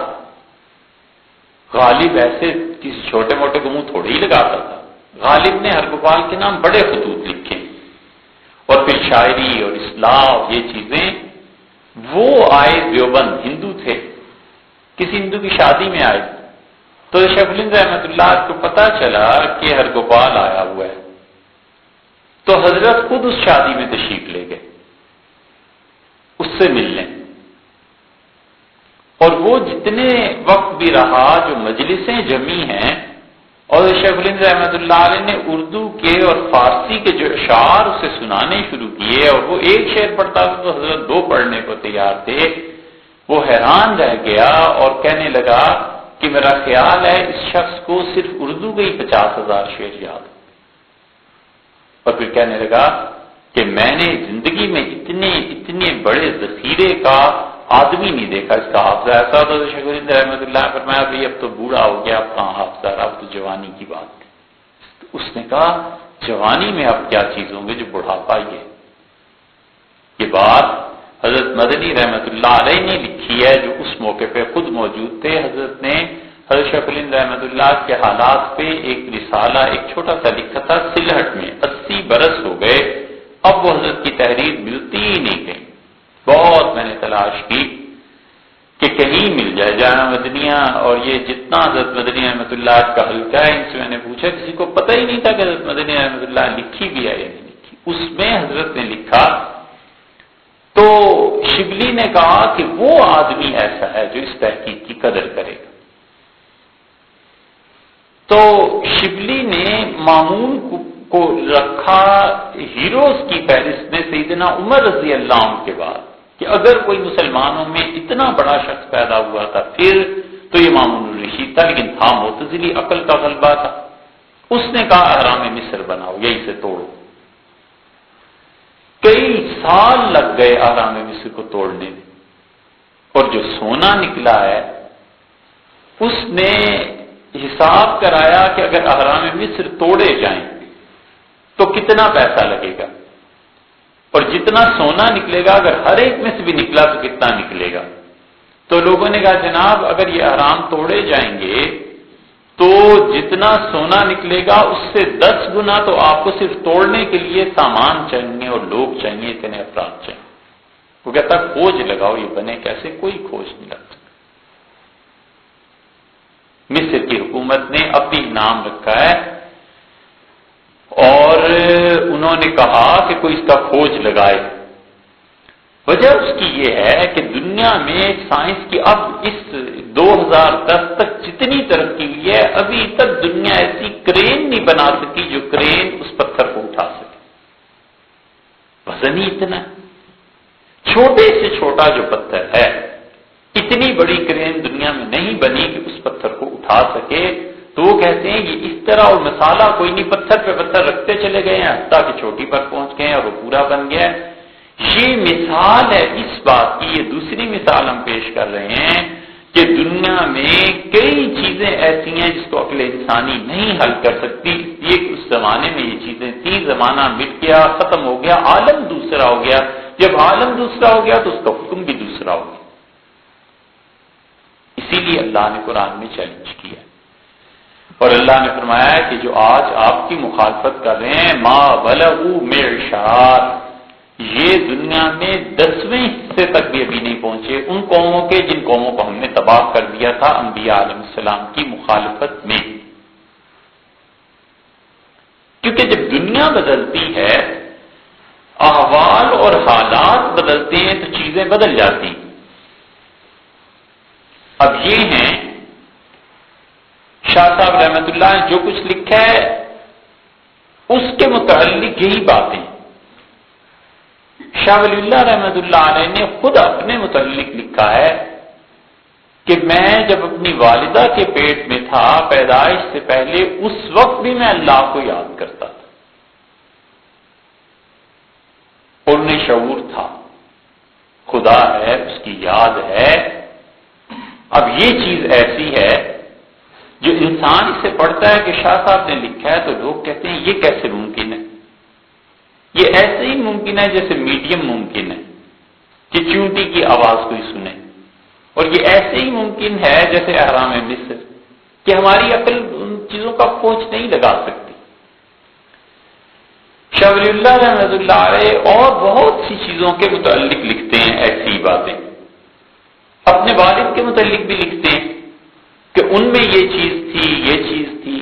غالب ایسے کسی چھوٹے موٹے کو منہ تھوڑی ہی لگاتا تھا، غالب نے ہرگوپال کے نام بڑے خطوط لکھے، اور پھر شاعری اور اصلاح یہ چیزیں۔ وہ آئے دیوبند، ہندو تھے، کسی ہندو کی شادی میں آئے تو شیخ الہند رحمۃ اللہ کو پتا چلا کہ ہرگوپال آیا ہوا ہے، تو حضرت خود اس شادی میں تشریف لے گئے اس سے ملنے، اور وہ جتنے وقت بھی رہا جو مجلسیں جمی ہیں، اور شیخ الہند رحمۃ اللہ علیہ نے اردو کے اور فارسی کے جو اشعار اسے سنانے شروع کیے، اور وہ ایک شعر پڑھتا تو حضرت دو پڑھنے کو تیار تھے۔ وہ حیران رہ گیا اور کہنے لگا کہ میرا خیال ہے اس شخص کو صرف اردو کے ہی 50,000 شعر یاد، اور پھر کہنے لگا کہ میں نے زندگی میں اتنے بڑے ذخیرے کا آدمی نہیں دیکھا، اس کا حافظہ ایسا ہوتا تو شیخ الہند رحمۃ اللہ نے فرمایا بھائی اب تو بوڑھا ہو گیا، اب کہاں حافظہ رہا، اب تو جوانی کی بات تھی۔ تو اس نے کہا جوانی میں اب کیا چیز ہوں گے جو بڑھاپا ہی ہے۔ یہ بات حضرت مدنی رحمۃ اللہ علیہ نے لکھی ہے، جو اس موقع پہ خود موجود تھے۔ حضرت نے حضرت شیخ الہند رحمۃ اللہ کے حالات پہ ایک رسالہ ایک چھوٹا سا لکھا تھا سلہٹ میں، 80 برس ہو گئے، اب وہ حضرت کی تحریر ملتی ہی نہیں گئی۔ بہت میں نے تلاش کی کہ کہیں مل جائے جامعہ مدنیہ، اور یہ جتنا حضرت مدنی رحمۃ اللہ کا حلقہ ہے ان سے میں نے پوچھا، کسی کو پتہ ہی نہیں تھا کہ حضرت مدنی رحمۃ اللہ لکھی بھی ہے یا نہیں لکھی۔ اس میں حضرت نے لکھا تو شبلی نے کہا کہ وہ آدمی ایسا ہے جو اس تحقیق کی قدر کرے گا۔ تو شبلی نے مامون کو رکھا ہیروز کی فہرست میں سیدنا عمر رضی اللہ عنہ کے بعد، کہ اگر کوئی مسلمانوں میں اتنا بڑا شخص پیدا ہوا تھا پھر تو یہ مامون الرشید تھا، لیکن تھا معتزلی عقل کا غلبہ تھا۔ اس نے کہا احرام مصر بناؤ، یہی سے توڑو۔ کئی سال لگ گئے احرام مصر کو توڑنے میں، اور جو سونا نکلا ہے اس نے حساب کرایا کہ اگر احرام مصر توڑے جائیں تو کتنا پیسہ لگے گا، اور جتنا سونا نکلے گا اگر ہر ایک میں سے بھی نکلا تو کتنا نکلے گا۔ تو لوگوں نے کہا جناب اگر یہ احرام توڑے جائیں گے تو جتنا سونا نکلے گا اس سے 10 گنا تو آپ کو صرف توڑنے کے لیے سامان چاہیے اور لوگ چاہیے، اتنے افراد چاہیے۔ وہ کہتا کھوج لگاؤ یہ بنے کیسے، کوئی کھوج نہیں لگ سکتا۔ مصر کی حکومت نے اب بھی انعام رکھا ہے، اور انہوں نے کہا کہ کوئی اس کا کھوج لگائے۔ وجہ اس کی یہ ہے کہ دنیا میں سائنس کی اب اس 2010 تک جتنی ترقی ہوئی ہے، ابھی تک دنیا ایسی کرین نہیں بنا سکی جو کرین اس پتھر کو اٹھا سکے۔ وزن ہی اتنا چھوٹے سے چھوٹا جو پتھر ہے، اتنی بڑی کرین دنیا میں نہیں بنی کہ اس پتھر کو اٹھا سکے۔ تو وہ کہتے ہیں یہ اس طرح، اور مسالہ کوئی نہیں، پتھر پہ پتھر رکھتے چلے گئے ہیں حتیٰ کہ چوٹی پر پہنچ گئے ہیں اور وہ پورا بن گیا ہے۔ یہ مثال ہے اس بات کی۔ یہ دوسری مثال ہم پیش کر رہے ہیں کہ دنیا میں کئی چیزیں ایسی ہیں جس کو عقل انسانی نہیں حل کر سکتی، اس لیے کہ اس زمانے میں یہ چیزیں تھیں، زمانہ مٹ گیا، ختم ہو گیا، عالم دوسرا ہو گیا۔ جب عالم دوسرا ہو گیا تو اس کا حکم بھی دوسرا ہو گیا۔ اسی لیے اللہ نے قرآن میں چیلنج کیا، اور اللہ نے فرمایا ہے کہ جو آج آپ کی مخالفت کر رہے ہیں ما بلغوا معشار، یہ دنیا میں 10ویں حصے تک بھی ابھی نہیں پہنچے ان قوموں کے جن قوموں کو ہم نے تباہ کر دیا تھا انبیاء علیہ السلام کی مخالفت میں۔ کیونکہ جب دنیا بدلتی ہے، احوال اور حالات بدلتے ہیں تو چیزیں بدل جاتی ہیں۔ اب یہ ہیں شاہ صاحب رحمۃ اللہ نے جو کچھ لکھا ہے اس کے متعلق یہی باتیں۔ شاہ ولی اللہ رحمۃ اللہ علیہ نے خود اپنے متعلق لکھا ہے کہ میں جب اپنی والدہ کے پیٹ میں تھا پیدائش سے پہلے، اس وقت بھی میں اللہ کو یاد کرتا تھا اور انہیں شعور تھا خدا ہے، اس کی یاد ہے۔ اب یہ چیز ایسی ہے جو انسان اسے پڑھتا ہے کہ شاہ صاحب نے لکھا ہے تو لوگ کہتے ہیں یہ کیسے ممکن ہے؟ یہ ایسے ہی ممکن ہے جیسے میڈیم ممکن ہے کہ چونٹی کی آواز کوئی سنے، اور یہ ایسے ہی ممکن ہے جیسے احرام مصر کہ ہماری عقل ان چیزوں کا پہنچ نہیں لگا سکتی۔ شاہ ولی اللہ رحمۃ اللہ علیہ اور بہت سی چیزوں کے متعلق لکھتے ہیں ایسی باتیں، اپنے والد کے متعلق بھی لکھتے ہیں کہ ان میں یہ چیز تھی، یہ چیز تھی۔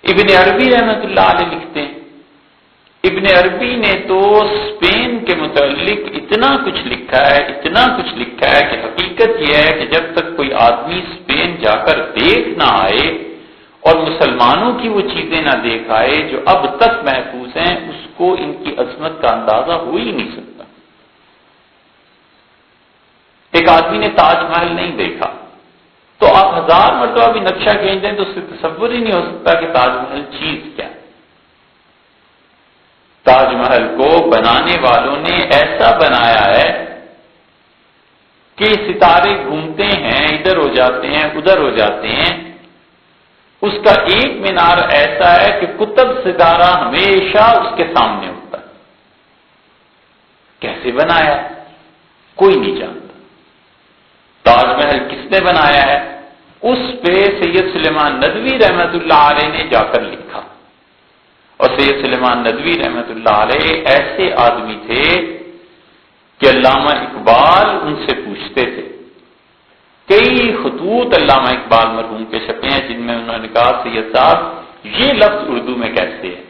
ابن عربی رحمۃ اللہ علیہ لکھتے ہیں، ابن عربی نے تو اسپین کے متعلق اتنا کچھ لکھا ہے، اتنا کچھ لکھا ہے کہ حقیقت یہ ہے کہ جب تک کوئی آدمی اسپین جا کر دیکھ نہ آئے اور مسلمانوں کی وہ چیزیں نہ دیکھ آئے جو اب تک محفوظ ہیں، اس کو ان کی عظمت کا اندازہ ہو ہی نہیں سکتا۔ ایک آدمی نے تاج محل نہیں دیکھا تو آپ 1000 مرتبہ بھی نقشہ کھینچ دیں تو اس سے تصور ہی نہیں ہو سکتا کہ تاج محل چیز کیا ہے۔ تاج محل کو بنانے والوں نے ایسا بنایا ہے کہ ستارے گھومتے ہیں، ادھر ہو جاتے ہیں، ادھر ہو جاتے ہیں۔ اس کا ایک مینار ایسا ہے کہ قطب ستارہ ہمیشہ اس کے سامنے ہوتا ہے۔ کیسے بنایا کوئی نہیں جانتا۔ تاج محل کس نے بنایا ہے اس پہ سید سلیمان ندوی رحمۃ اللہ علیہ نے جا کر لکھا، اور سید سلیمان ندوی رحمۃ اللہ علیہ ایسے آدمی تھے کہ علامہ اقبال ان سے پوچھتے تھے۔ کئی خطوط علامہ اقبال مرحوم کے چھپے ہیں جن میں انہوں نے کہا سید صاحب یہ لفظ اردو میں کیسے ہے،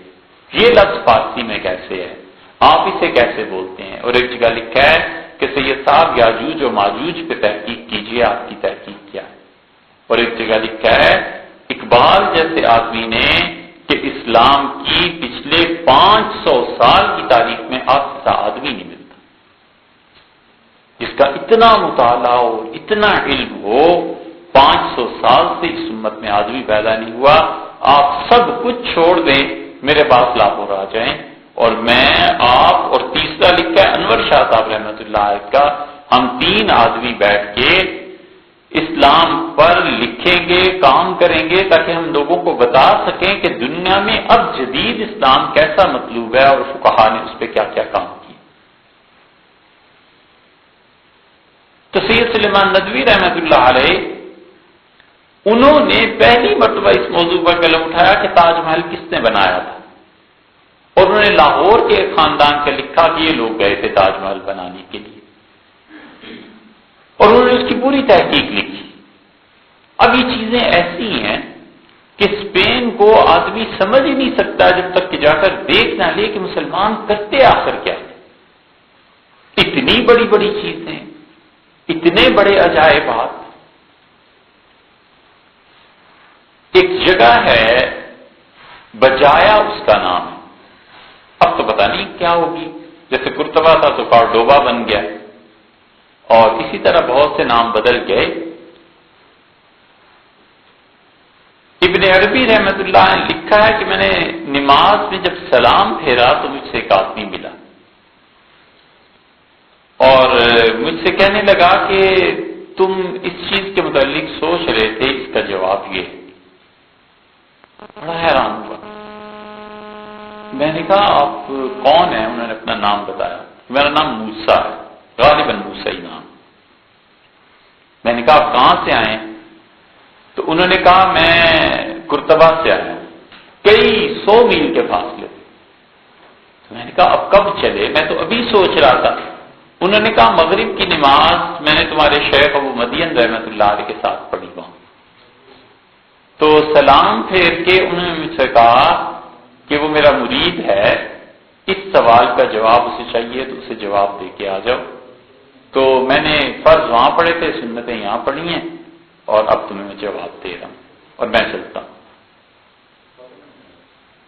یہ لفظ فارسی میں کیسے ہے، آپ اسے کیسے بولتے ہیں؟ اور ایک جگہ لکھا ہے کہ سید صاحب یاجوج و ماجوج پہ تحقیق کیجئے، آپ کی تحقیق کیا ہے؟ اور ایک جگہ لکھا ہے اقبال جیسے آدمی نے کہ اسلام کی پچھلے 500 سال کی تاریخ میں آپ ایسا آدمی نہیں ملتا جس کا اتنا مطالعہ اور اتنا علم ہو۔ 500 سال سے اس امت میں آدمی پیدا نہیں ہوا۔ آپ سب کچھ چھوڑ دیں، میرے پاس لاہور آ جائیں، اور میں آپ، اور تیسرا لکھا ہے انور شاہ صاحب رحمۃ اللہ علیہ کا، ہم 3 آدمی بیٹھ کے اسلام پر لکھیں گے، کام کریں گے تاکہ ہم لوگوں کو بتا سکیں کہ دنیا میں اب جدید اسلام کیسا مطلوب ہے اور فقہا نے اس پہ کیا کیا کام کیا۔ تو سید سلیمان ندوی رحمۃ اللہ علیہ انہوں نے پہلی مرتبہ اس موضوع پر قلم اٹھایا کہ تاج محل کس نے بنایا تھا، اور انہوں نے لاہور کے ایک خاندان کا لکھا کہ یہ لوگ گئے تھے تاج محل بنانے کے لیے، اور انہوں نے اس کی پوری تحقیق لکھی۔ اب یہ چیزیں ایسی ہیں کہ اسپین کو آدمی سمجھ ہی نہیں سکتا جب تک کہ جا کر دیکھ نہ لے کہ مسلمان کرتے آخر کیا ہے۔ اتنی بڑی بڑی چیزیں، اتنے بڑے عجائبات۔ ایک جگہ ہے بجایا اس کا نام ہے، اب تو پتہ نہیں کیا ہوگی، جیسے کرتبہ تھا تو کارڈوبا بن گیا، اور اسی طرح بہت سے نام بدل گئے۔ ابن عربی رحمۃ اللہ نے لکھا ہے کہ میں نے نماز میں جب سلام پھیرا تو مجھ سے ایک آدمی ملا اور مجھ سے کہنے لگا کہ تم اس چیز کے متعلق سوچ رہے تھے، اس کا جواب یہ ہے۔ بڑا حیران ہوا۔ میں نے کہا آپ کون ہیں؟ انہوں نے اپنا نام بتایا، میرا نام موسیٰ ہے، غالباً موسیٰ ہی نام۔ میں نے کہا آپ کہاں سے آئے؟ تو انہوں نے کہا میں کرتبہ سے آیا ہوں، کئی 100 میل کے فاصلے۔ تو میں نے کہا اب کب چلے؟ میں تو ابھی سوچ رہا تھا۔ انہوں نے کہا مغرب کی نماز میں نے تمہارے شیخ ابو مدین رحمۃ اللہ علیہ کے ساتھ پڑھی وہاں۔ تو سلام پھیر کے انہوں نے مجھ سے کہا کہ وہ میرا مرید ہے، اس سوال کا جواب اسے چاہیے تو اسے جواب دے کے آ جاؤ۔ تو میں نے فرض وہاں پڑھے تھے، سنتیں یہاں پڑھی ہیں، اور اب تمہیں میں جواب دے رہا ہوں اور میں چلتا ہوں۔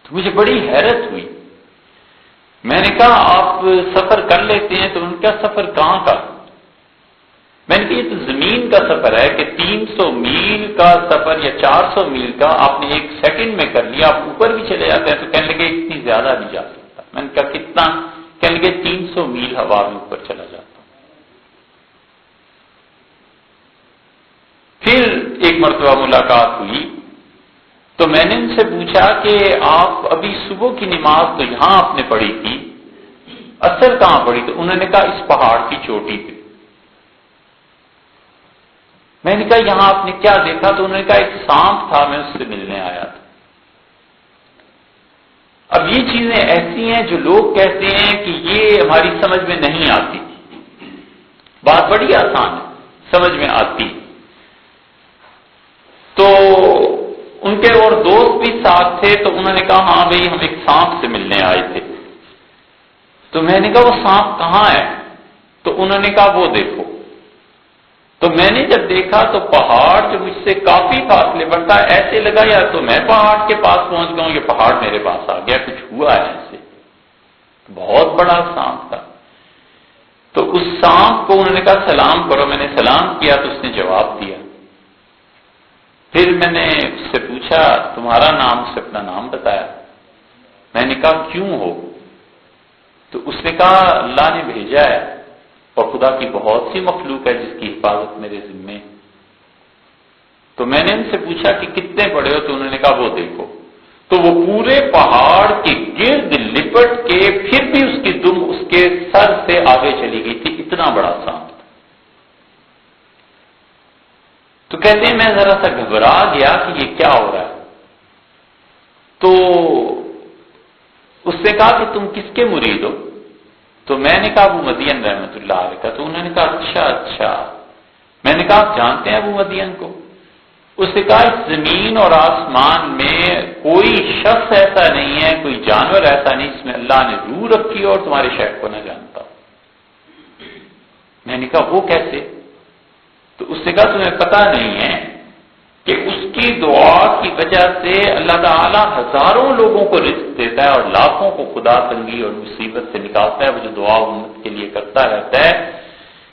تو مجھے بڑی حیرت ہوئی۔ میں نے کہا آپ سفر کر لیتے ہیں؟ تو ان کا سفر کہاں کا؟ میں نے کہا یہ تو زمین کا سفر ہے کہ 300 میل کا سفر یا 400 میل کا آپ نے 1 سیکنڈ میں کر لیا، آپ اوپر بھی چلے جاتے ہیں۔ تو کہنے لگے اتنی زیادہ نہیں جا سکتا۔ میں نے کہا کتنا؟ کہنے لگے 300 میل ہوا میں اوپر چلا جاتا ہوں۔ پھر ایک مرتبہ ملاقات ہوئی تو میں نے ان سے پوچھا کہ آپ ابھی صبح کی نماز تو یہاں آپ نے پڑھی تھی، اثر کہاں پڑھی؟ تو انہوں نے کہا اس پہاڑ کی چوٹی پہ۔ میں نے کہا یہاں آپ نے کیا دیکھا؟ تو انہوں نے کہا ایک سانپ تھا، میں اس سے ملنے آیا تھا۔ اب یہ چیزیں ایسی ہیں جو لوگ کہتے ہیں کہ یہ ہماری سمجھ میں نہیں آتی، بات بڑی آسان ہے، سمجھ میں آتی۔ تو ان کے اور دوست بھی ساتھ تھے، تو انہوں نے کہا ہاں بھائی ہم ایک سانپ سے ملنے آئے تھے۔ تو میں نے کہا وہ سانپ کہاں ہے؟ تو انہوں نے کہا وہ دیکھو۔ تو میں نے جب دیکھا تو پہاڑ جو مجھ سے کافی فاصلے پر تھا، ایسے لگا یا تو میں پہاڑ کے پاس پہنچ گیا ہوں، یہ پہاڑ میرے پاس آ گیا، کچھ ہوا ہے ایسے۔ بہت بڑا سانپ تھا۔ تو اس سانپ کو انہوں نے کہا سلام کرو۔ میں نے سلام کیا تو اس نے جواب دیا۔ پھر میں نے اس سے پوچھا تمہارا نام؟ اس سے اپنا نام بتایا۔ میں نے کہا کیوں ہو؟ تو اس نے کہا اللہ نے بھیجا ہے اور خدا کی بہت سی مخلوق ہے جس کی حفاظت میرے ذمے۔ تو میں نے ان سے پوچھا کہ کتنے بڑے ہو؟ تو انہوں نے کہا وہ دیکھو۔ تو وہ پورے پہاڑ کے گرد لپٹ کے پھر بھی اس کی دم اس کے سر سے آگے چلی گئی تھی، اتنا بڑا سانپ تھا۔ تو کہتے ہیں میں ذرا سا گھبرا گیا کہ یہ کیا ہو رہا ہے۔ تو اس سے کہا کہ تم کس کے مرید ہو؟ تو میں نے کہا ابو مدین رحمت اللہ علیہ کا۔ تو انہوں نے کہا اچھا۔ میں نے کہا آپ جانتے ہیں ابو مدین کو؟ اس نے کہا اس زمین اور آسمان میں کوئی شخص ایسا نہیں ہے، کوئی جانور ایسا نہیں جس میں اللہ نے روح رکھی اور تمہارے شیخ کو نہ جانتا۔ میں نے کہا وہ کیسے؟ تو اس نے کہا تمہیں پتہ نہیں ہے کہ اس کی دعا کی وجہ سے اللہ تعالیٰ ہزاروں لوگوں کو رزق دیتا ہے اور لاکھوں کو خدا تنگی اور مصیبت سے نکالتا ہے۔ وہ جو دعا امت کے لیے کرتا رہتا ہے،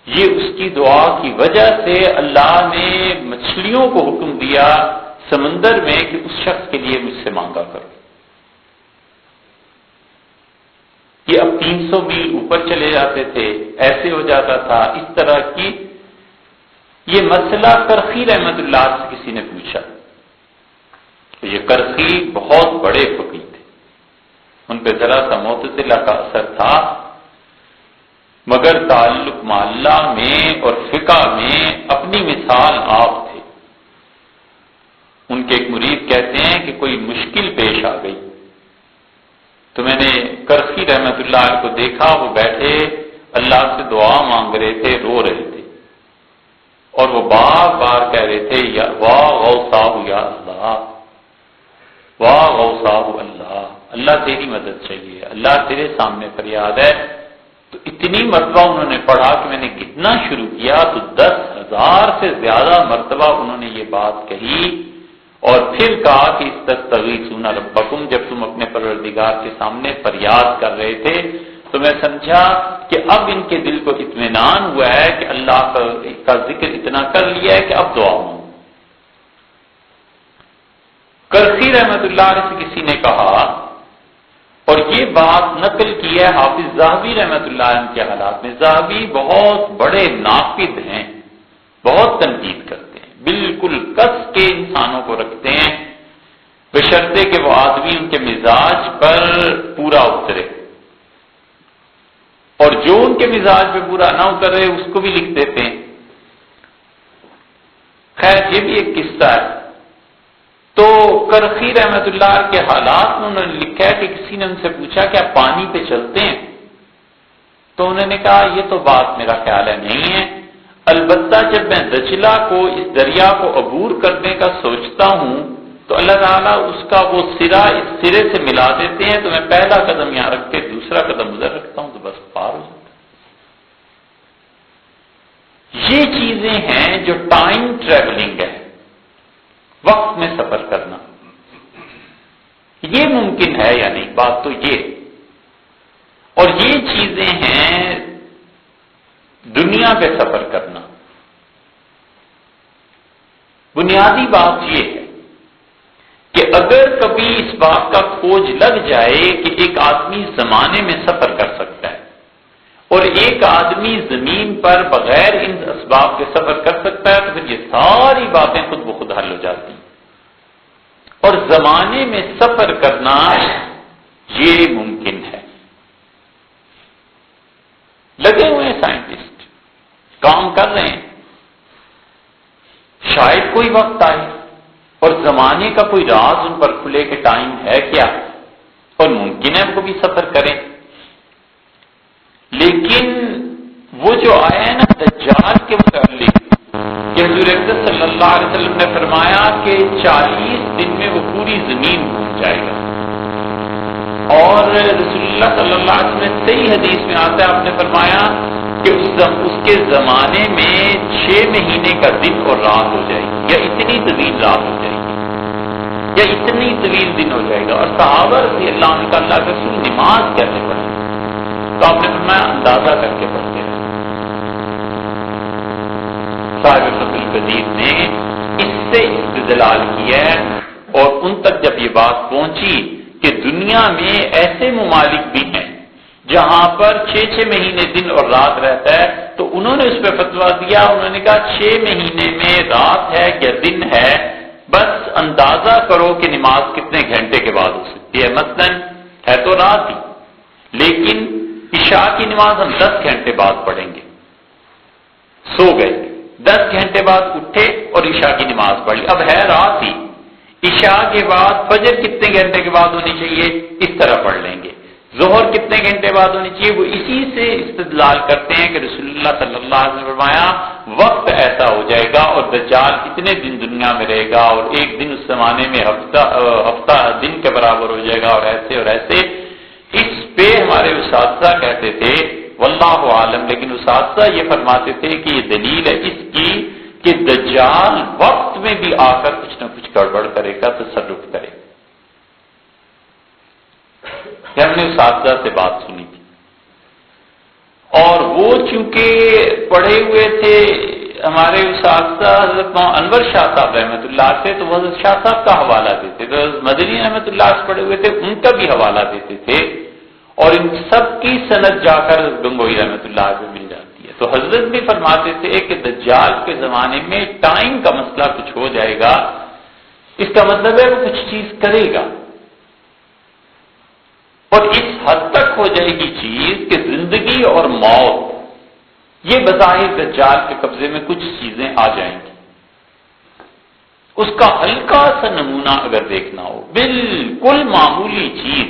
یہ اس کی دعا کی وجہ سے اللہ نے مچھلیوں کو حکم دیا سمندر میں کہ اس شخص کے لیے مجھ سے مانگا کرو۔ یہ اب 300 میل اوپر چلے جاتے تھے، ایسے ہو جاتا تھا، اس طرح کی۔ یہ مسئلہ کرخی رحمت اللہ سے کسی نے پوچھا۔ یہ کرخی بہت بڑے فقیہ تھے، ان پہ ذرا سا معتزلہ کا اثر تھا، مگر تعلق معلّہ میں اور فقہ میں اپنی مثال آپ تھے۔ ان کے ایک مرید کہتے ہیں کہ کوئی مشکل پیش آ گئی تو میں نے کرخی رحمت اللہ کو دیکھا، وہ بیٹھے اللہ سے دعا مانگ رہے تھے، رو رہے تھے، اور وہ بار بار کہہ رہے تھے یا واہ غوثاہ یا اللہ، واہ غوثاہ اللہ، اللہ تیری مدد چاہیے، اللہ تیرے سامنے فریاد ہے۔ تو اتنی مرتبہ انہوں نے پڑھا کہ میں نے گننا شروع کیا تو 10,000 سے زیادہ مرتبہ انہوں نے یہ بات کہی، اور پھر کہا کہ استغیثون ربکم، جب تم اپنے پروردگار کے سامنے فریاد کر رہے تھے تو میں سمجھا کہ اب ان کے دل کو اطمینان ہوا ہے کہ اللہ کا ذکر اتنا کر لیا ہے کہ اب دعا مانگو۔ کرخی رحمت اللہ علیہ سے کسی نے کہا، اور یہ بات نقل کی ہے حافظ ذہبی رحمت اللہ علیہ کے حالات میں۔ ذہبی بہت بڑے ناقد ہیں، بہت تنقید کرتے ہیں، بالکل کس کے انسانوں کو رکھتے ہیں، بشرطے کہ وہ آدمی ان کے مزاج پر پورا اترے، اور جو ان کے مزاج پہ پورا نہ اترے اس کو بھی لکھ دیتے ہیں۔ خیر یہ بھی ایک قصہ ہے۔ تو کرخی رحمت اللہ کے حالات میں انہوں نے لکھا ہے کہ کسی نے ان سے پوچھا کہ آپ پانی پہ چلتے ہیں؟ تو انہوں نے کہا یہ تو بات میرا خیال ہے نہیں ہے، البتہ جب میں دجلہ کو، اس دریا کو عبور کرنے کا سوچتا ہوں تو اللہ تعالیٰ اس کا وہ سرا اس سرے سے ملا دیتے ہیں، تو میں پہلا قدم یہاں رکھ کے دوسرا قدم ادھر رکھتا ہوں تو بس پار ہو جاتا ہے۔ یہ چیزیں ہیں جو ٹائم ٹریولنگ ہے، وقت میں سفر کرنا۔ یہ ممکن ہے یا نہیں، بات تو یہ، اور یہ چیزیں ہیں دنیا پہ سفر کرنا۔ بنیادی بات یہ ہے کہ اگر کبھی اس بات کا کھوج لگ جائے کہ ایک آدمی زمانے میں سفر کر سکتا ہے اور ایک آدمی زمین پر بغیر ان اسباب کے سفر کر سکتا ہے، تو پھر یہ ساری باتیں خود بخود حل ہو جاتی ہیں۔ اور زمانے میں سفر کرنا یہ ممکن ہے۔ لگے ہوئے ہیں سائنٹسٹ، کام کر رہے ہیں، شاید کوئی وقت آئے اور زمانے کا کوئی راز ان پر کھلے کہ ٹائم ہے کیا، اور ممکن ہے وہ بھی سفر کریں۔ لیکن وہ جو آیا ہے نا دجال کے متعلق، کہ حضور اقدس صلی اللہ علیہ وسلم نے فرمایا کہ 40 دن میں وہ پوری زمین گھوم جائے گا، اور رسول اللہ صلی اللہ علیہ وسلم نے صحیح حدیث میں آتا ہے، آپ نے فرمایا کہ اس کے زمانے میں 6 مہینے کا دن اور رات ہو جائے گی، یا اتنی طویل رات ہو جائے گی، یا اتنی طویل دن ہو جائے گا۔ اور صحابہ رضی اللہ عنہ کا اللہ کے رسول نماز کیسے پڑھیں؟ تو آپ نے فرمایا اندازہ کر کے پڑھتے ہیں۔ صاحب فتح القدیر نے اس سے استدلال کیا ہے، اور ان تک جب یہ بات پہنچی کہ دنیا میں ایسے ممالک بھی ہیں جہاں پر 6 مہینے دن اور رات رہتا ہے، تو انہوں نے اس پہ فتویٰ دیا، انہوں نے کہا 6 مہینے میں رات ہے یا دن ہے، بس اندازہ کرو کہ نماز کتنے گھنٹے کے بعد ہو سکتی ہے۔ مثلا ہے تو رات ہی، لیکن عشاء کی نماز ہم 10 گھنٹے بعد پڑھیں گے، سو گئے 10 گھنٹے بعد اٹھے اور عشاء کی نماز پڑھ لی، اب ہے رات ہی، عشاء کے بعد فجر کتنے گھنٹے کے بعد ہونی چاہیے، اس طرح پڑھ لیں گے، ظہر کتنے گھنٹے بعد ہونی چاہیے۔ وہ اسی سے استدلال کرتے ہیں کہ رسول اللہ صلی اللہ علیہ وسلم نے فرمایا وقت ایسا ہو جائے گا اور دجال اتنے دن دنیا میں رہے گا، اور ایک دن اس زمانے میں ہفتہ دن کے برابر ہو جائے گا، اور ایسے اور ایسے۔ اس پہ ہمارے اساتذہ کہتے تھے واللہ عالم، لیکن اساتذہ یہ فرماتے تھے کہ یہ دلیل ہے اس کی کہ دجال وقت میں بھی آ کر کچھ نہ کچھ گڑبڑ کرے گا، تصرف کرے گا۔ ہم نے اساتذہ سے بات سنی تھی، اور وہ چونکہ پڑھے ہوئے تھے ہمارے اساتذہ حضرت انور شاہ صاحب رحمۃ اللہ سے، تو وہ حضرت شاہ صاحب کا حوالہ دیتے تھے، حضرت مدنی رحمۃ اللہ سے پڑھے ہوئے تھے، ان کا بھی حوالہ دیتے تھے، اور ان سب کی سند جا کر گنگوئی رحمۃ اللہ سے مل جاتی ہے۔ تو حضرت بھی فرماتے تھے کہ دجال کے زمانے میں ٹائم کا مسئلہ کچھ ہو جائے گا، اس کا مطلب ہے وہ کچھ چیز کرے گا، اور اس حد تک ہو جائے گی چیز کہ زندگی اور موت یہ بظاہر دجال کے قبضے میں کچھ چیزیں آ جائیں گی۔ اس کا ہلکا سا نمونہ اگر دیکھنا ہو، بالکل معمولی چیز،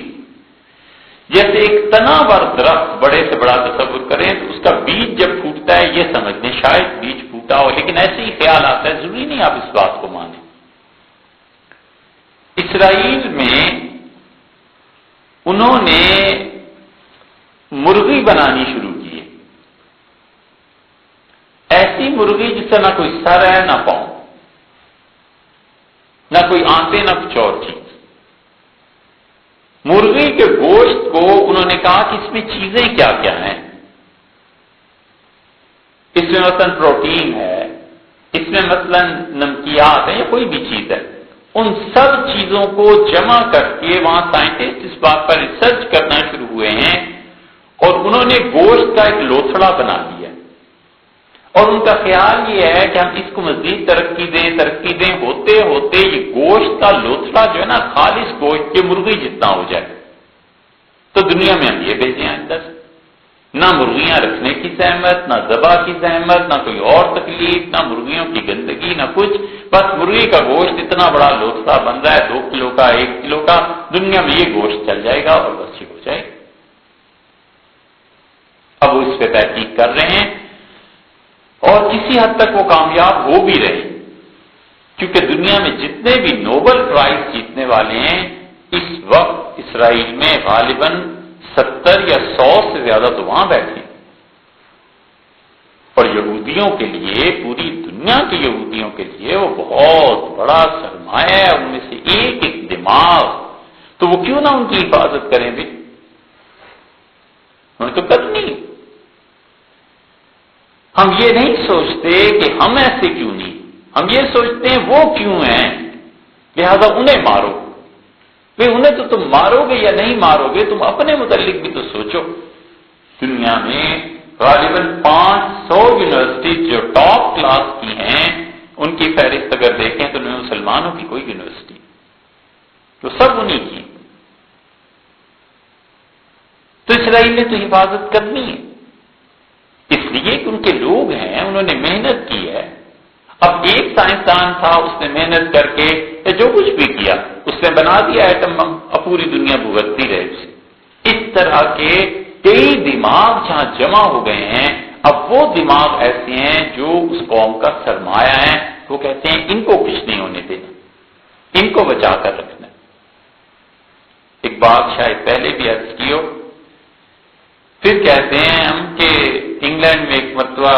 جیسے ایک تنا بر درخت، بڑے سے بڑا تصور کریں تو اس کا بیج جب پھوٹتا ہے یہ سمجھ لیں شاید بیج پھوٹا ہو، لیکن ایسے ہی خیال آتا ہے، ضروری نہیں آپ اس بات کو مانیں۔ اسرائیل میں انہوں نے مرغی بنانی شروع کی ہے، ایسی مرغی جس سے نہ کوئی سر ہے نہ پاؤں، نہ کوئی آنتے نہ کچھ اور چیز۔ مرغی کے گوشت کو انہوں نے کہا کہ اس میں چیزیں کیا کیا ہیں، اس میں مثلا پروٹین ہے، اس میں مثلا نمکیات ہیں، یا کوئی بھی چیز ہے، ان سب چیزوں کو جمع کر کے وہاں سائنٹسٹ اس بات پر ریسرچ کرنا شروع ہوئے ہیں، اور انہوں نے گوشت کا ایک لوتھڑا بنا دیا، اور ان کا خیال یہ ہے کہ ہم اس کو مزید ترقی دیں، ہوتے ہوتے یہ گوشت کا لوتھڑا جو ہے نا، خالص گوشت کے مرغی جتنا ہو جائے، تو دنیا میں ہم یہ بھیجیں اندر، نہ مرغیاں رکھنے کی زحمت، نہ ذبح کی زحمت، نہ کوئی اور تکلیف، نہ مرغیوں کی گندگی، نہ کچھ، بس مرغی کا گوشت اتنا بڑا لوتھڑا بن رہا ہے، 2 کلو کا، 1 کلو کا، دنیا میں یہ گوشت چل جائے گا اور بس یہ ہو جائے گا۔ اب وہ اس پہ تحقیق کر رہے ہیں، اور کسی حد تک وہ کامیاب ہو بھی رہے ہیں، کیونکہ دنیا میں جتنے بھی نوبل پرائز جیتنے والے ہیں اس وقت اسرائیل میں غالباً 70 یا 100 سے زیادہ تو وہاں بیٹھے ہیں۔ اور یہودیوں کے لیے، پوری دنیا کے یہودیوں کے لیے وہ بہت بڑا سرمایہ ہے، ان میں سے ایک ایک دماغ، تو وہ کیوں نہ ان کی حفاظت کریں بھی؟ انہیں تو کرنی۔ ہم یہ نہیں سوچتے کہ ہم ایسے کیوں نہیں، ہم یہ سوچتے ہیں وہ کیوں ہیں، لہذا انہیں مارو۔ بھئی انہیں تو تم مارو گے یا نہیں مارو گے، تم اپنے متعلق بھی تو سوچو۔ دنیا میں غالباً 500 یونیورسٹی جو ٹاپ کلاس کی ہیں، ان کی فہرست اگر دیکھیں تو نہیں مسلمانوں کی کوئی یونیورسٹی، تو سب انہی کی۔ تو اسرائیل نے تو حفاظت کرنی ہے، اس لیے کہ ان کے لوگ ہیں، انہوں نے محنت کی ہے۔ اب ایک سائنسدان تھا، اس نے محنت کر کے جو کچھ بھی کیا اس نے بنا دیا ایٹم بم، اب پوری دنیا بھگتتی رہے اسے۔ اس طرح کے کئی دماغ جہاں جمع ہو گئے ہیں، اب وہ دماغ ایسے ہیں جو اس قوم کا سرمایہ ہیں، وہ کہتے ہیں ان کو کچھ نہیں ہونے دینا، ان کو بچا کر رکھنا۔ ایک بات شاید پہلے بھی عرض کی ہو، پھر کہتے ہیں ہم کہ انگلینڈ میں ایک مرتبہ،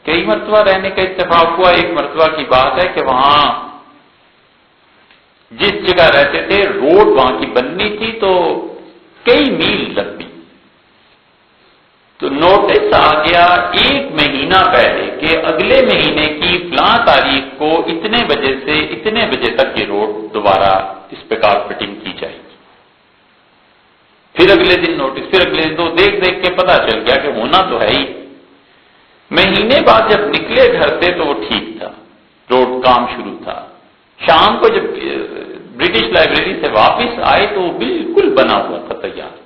کئی مرتبہ رہنے کا اتفاق ہوا، ایک مرتبہ کی بات ہے کہ وہاں جس جگہ رہتے تھے روڈ وہاں کی بننی تھی تو کئی میل لمبی، تو نوٹس آ گیا 1 مہینہ پہلے کہ اگلے مہینے کی فلاں تاریخ کو اتنے بجے سے اتنے بجے تک یہ روڈ دوبارہ اس پہ کارپیٹنگ کی جائے گی۔ پھر اگلے دن نوٹس، پھر اگلے دن، تو دیکھ دیکھ کے پتا چل گیا کہ ہونا تو ہے ہی۔ مہینے بعد جب نکلے گھر سے تو وہ ٹھیک تھا، روڈ کام شروع تھا۔ شام کو جب برٹش لائبریری سے واپس آئے تو وہ بالکل بنا ہوا تھا، تیار۔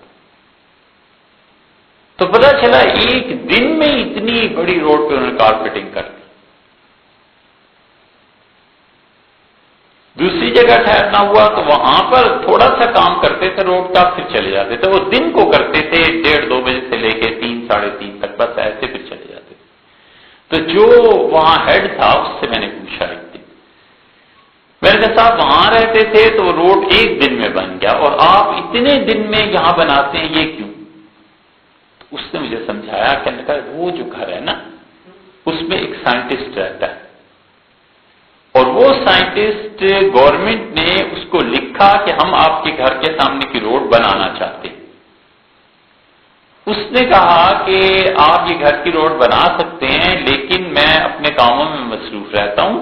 تو پتا چلا ایک دن میں اتنی بڑی روڈ پہ انہوں نے کارپیٹنگ کر دی۔ دوسری جگہ ٹھہرنا ہوا تو وہاں پر تھوڑا سا کام کرتے تھے روڈ کا، پھر چلے جاتے تھے۔ وہ دن کو کرتے تھے 1:30-2 بجے سے لے کے 3 ساڑھے 3 تک، بس ایسے پھر چلے جاتے تھے۔ تو جو وہاں ہیڈ تھا اس سے میں نے پوچھا ایک دن، میں نے کہا صاحب وہاں رہتے تھے تو روڈ ایک دن میں بن گیا اور آپ اتنے دن میں یہاں بناتے ہیں، یہ کیوں؟ تو اس نے مجھے سمجھایا کہ وہ جو گھر ہے نا اس میں ایک سائنٹسٹ رہتا ہے، اور وہ سائنٹسٹ گورنمنٹ نے اس کو لکھا کہ ہم آپ کے گھر کے سامنے کی روڈ بنانا چاہتے ہیں۔ اس نے کہا کہ آپ یہ گھر کی روڈ بنا سکتے ہیں لیکن میں اپنے کاموں میں مصروف رہتا ہوں،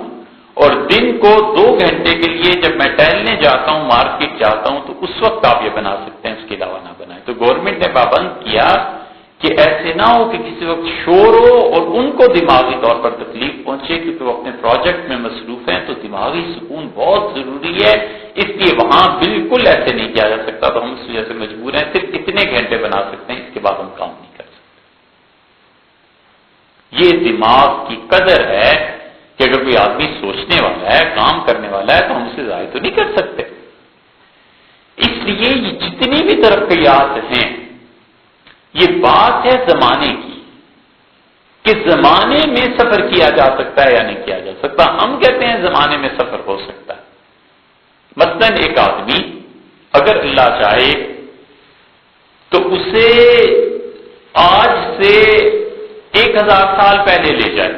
اور دن کو 2 گھنٹے کے لیے جب میں ٹہلنے جاتا ہوں، مارکیٹ جاتا ہوں، تو اس وقت آپ یہ بنا سکتے ہیں، اس کے علاوہ نہ بنائیں۔ تو گورنمنٹ نے پابند کیا کہ ایسے نہ ہو کہ کسی وقت شور ہو اور ان کو دماغی طور پر تکلیف پہنچے، کیونکہ وہ اپنے پروجیکٹ میں مصروف ہیں، تو دماغی سکون بہت ضروری ہے، اس لیے وہاں بالکل ایسے نہیں کیا جا سکتا۔ تو ہم اس وجہ سے مجبور ہیں، صرف اتنے گھنٹے بنا سکتے ہیں، اس کے بعد ہم کام نہیں کر سکتے۔ یہ دماغ کی قدر ہے کہ اگر کوئی آدمی سوچنے والا ہے، کام کرنے والا ہے، تو ہم اسے ضائع تو نہیں کر سکتے۔ اس لیے یہ جتنی بھی ترقیات ہیں، یہ بات ہے زمانے کی کہ زمانے میں سفر کیا جا سکتا ہے یا نہیں کیا جا سکتا۔ ہم کہتے ہیں زمانے میں سفر ہو سکتا ہے۔ مثلا ایک آدمی اگر اللہ چاہے تو اسے آج سے 1000 سال پہلے لے جائے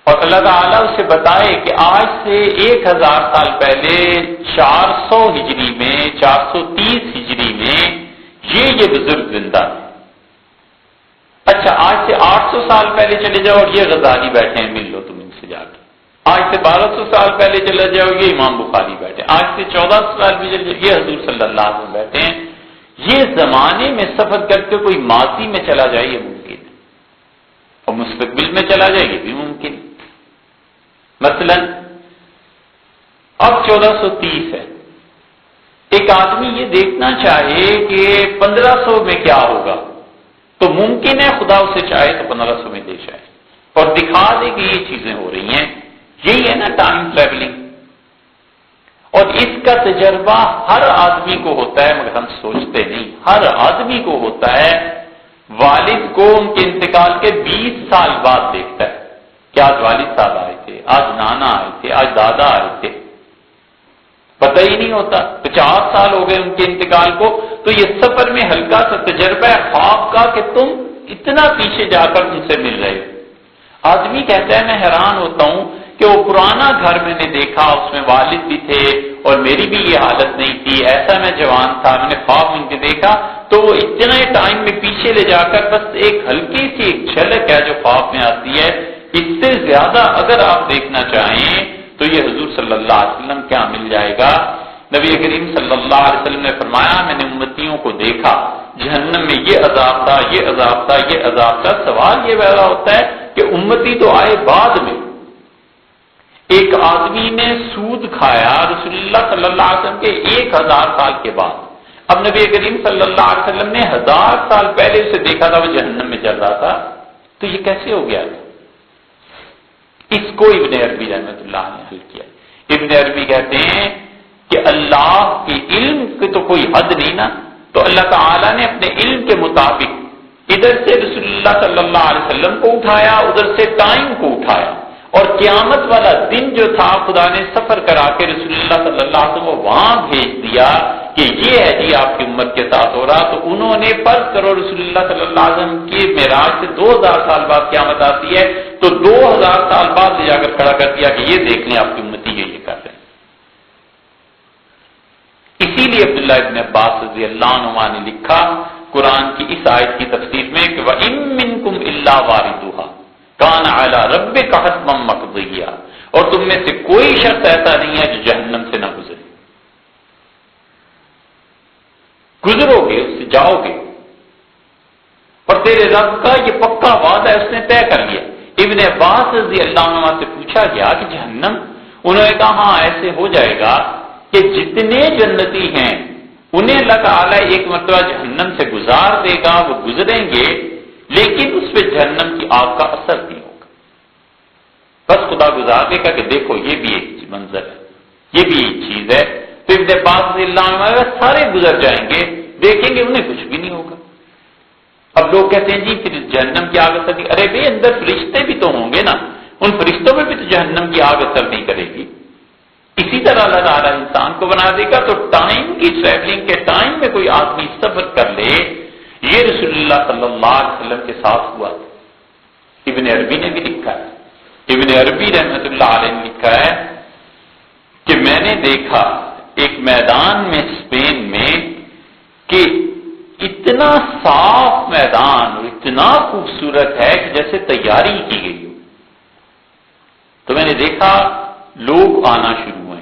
اور اللہ تعالیٰ اسے بتائے کہ آج سے 1000 سال پہلے 400 ہجری میں، 430 ہجری میں یہ بزرگ زندہ ہے۔ اچھا آج سے 800 سال پہلے چلے جاؤ اور یہ غزالی بیٹھے ہیں، مل لو تم ان سے جا کے۔ آج سے 1200 سال پہلے چلے جاؤ، یہ امام بخاری بیٹھے ہیں۔ آج سے 1400 سال بھی چلے جاؤ، یہ حضور صلی اللہ علیہ وسلم بیٹھے ہیں۔ یہ زمانے میں سفر کر کے کوئی ماضی میں چلا جائے یہ ممکن ہے، اور مستقبل میں چلا جائے یہ بھی ممکن ہے۔ مثلا اب 1430 ہے، ایک آدمی یہ دیکھنا چاہے کہ 1500 میں کیا ہوگا، تو ممکن ہے خدا اسے چاہے تو 1500 میں لے جائے اور دکھا دے کہ یہ چیزیں ہو رہی ہیں۔ یہی ہے نا ٹائم ٹریولنگ، اور اس کا تجربہ ہر آدمی کو ہوتا ہے، مگر ہم سوچتے نہیں۔ ہر آدمی کو ہوتا ہے، والد کو ان کے انتقال کے 20 سال بعد دیکھتا ہے کہ آج والد صاحب آئے تھے، آج نانا آئے تھے، آج دادا آئے تھے، پتہ ہی نہیں ہوتا. 50 سال ہو گئے ان کے انتقال کو. تو یہ سفر میں ہلکا سا تجربہ ہے خواب کا کہ تم اتنا پیچھے جا کر ان سے مل رہے ہو. آدمی کہتا ہے میں حیران ہوتا ہوں کہ وہ پرانا گھر میں نے دیکھا، اس میں والد بھی تھے اور میری بھی یہ حالت نہیں تھی، ایسا میں جوان تھا، میں نے خواب ان کے دیکھا. تو وہ اتنا ٹائم میں پیچھے لے جا کر بس ایک ہلکی سی ایک جھلک ہے جو خواب میں آتی ہے. اس سے زیادہ اگر آپ دیکھنا چاہیں تو یہ حضور صلی اللہ علیہ وسلم کیا مل جائے گا. نبی کریم صلی اللہ علیہ وسلم نے فرمایا میں نے امتیوں کو دیکھا جہنم میں یہ عذاب تھا، یہ عذاب تھا، یہ عذاب تھا. سوال یہ پیدا ہوتا ہے کہ امتی تو آئے بعد میں. ایک آدمی نے سود کھایا رسول اللہ صلی اللہ علیہ وسلم کے 1000 سال کے بعد. اب نبی کریم صلی اللہ علیہ وسلم نے 1000 سال پہلے اسے دیکھا تھا، وہ جہنم میں چل رہا تھا. تو یہ کیسے ہو گیا تھا؟ اس کو ابن عربی رحمۃ اللہ نے حل کیا. ابن عربی کہتے ہیں کہ اللہ کے علم کی تو کوئی حد نہیں نا. تو اللہ تعالیٰ نے اپنے علم کے مطابق ادھر سے رسول اللہ صلی اللہ علیہ وسلم کو اٹھایا، ادھر سے ٹائم کو اٹھایا، اور قیامت والا دن جو تھا خدا نے سفر کرا کے رسول اللہ صلی اللہ علیہ وسلم کو وہاں بھیج دیا کہ یہ ہے جی آپ کی امت کے ساتھ ہو رہا. تو انہوں نے فرض کرو رسول اللہ صلی اللہ علیہ وسلم کی معراج سے 2000 سال بعد قیامت آتی ہے، تو 2000 سال بعد لے جا کر کھڑا کر دیا کہ یہ دیکھ لیں آپ کی امتی یہ کر رہے ہیں. اسی لیے عبداللہ ابن عباس رضی اللہ عنہ نے لکھا قرآن کی اس آیت کی تفسیر میں کہ وَإِن مِّنكُمْ إِلَّا وَارِدُهَا كَانَ عَلَى رَبِّكَ حَتْمًا مَّقْضِيًّا. اور تم میں سے کوئی شخص ایسا نہیں ہے جو جہنم سے نہ گزرے. گزرو گے، اس سے جاؤ گے، اور تیرے رب کا یہ پکا وعدہ ہے، اس نے طے کر لیا. ابن عباس رضی اللہ عنہ سے پوچھا گیا کہ جہنم؟ انہوں نے کہا ہاں ایسے ہو جائے گا کہ جتنے جنتی ہیں انہیں اللہ تعالیٰ ایک مرتبہ جہنم سے گزار دے گا، وہ گزریں گے لیکن اس پہ جہنم کی آگ کا اثر نہیں ہوگا. بس خدا گزار دے گا کہ دیکھو یہ بھی ایک منظر ہے، یہ بھی ایک چیز ہے. تو ابن عباس رضی اللہ عنہ سارے گزر جائیں گے، دیکھیں گے انہیں کچھ بھی نہیں ہوگا. اب لوگ کہتے ہیں جی پھر جہنم کی آگ اثر نہیں، ارے بھائی اندر فرشتے بھی تو ہوں گے نا، ان فرشتوں میں بھی تو جہنم کی آگ اثر نہیں کرے گی. اسی طرح اللہ تعالیٰ انسان کو بنا دے گا. تو ٹائم کی ٹریولنگ کے ٹائم میں کوئی آدمی سفر کر لے، یہ رسول اللہ صلی اللہ علیہ وسلم کے ساتھ ہوا تھا. ابن عربی نے بھی لکھا ہے، ابن عربی رحمۃ اللہ علیہ نے لکھا ہے کہ میں نے دیکھا ایک میدان میں اسپین میں کہ اتنا صاف میدان اور اتنا خوبصورت ہے کہ جیسے تیاری کی گئی ہو. تو میں نے دیکھا لوگ آنا شروع ہوئے،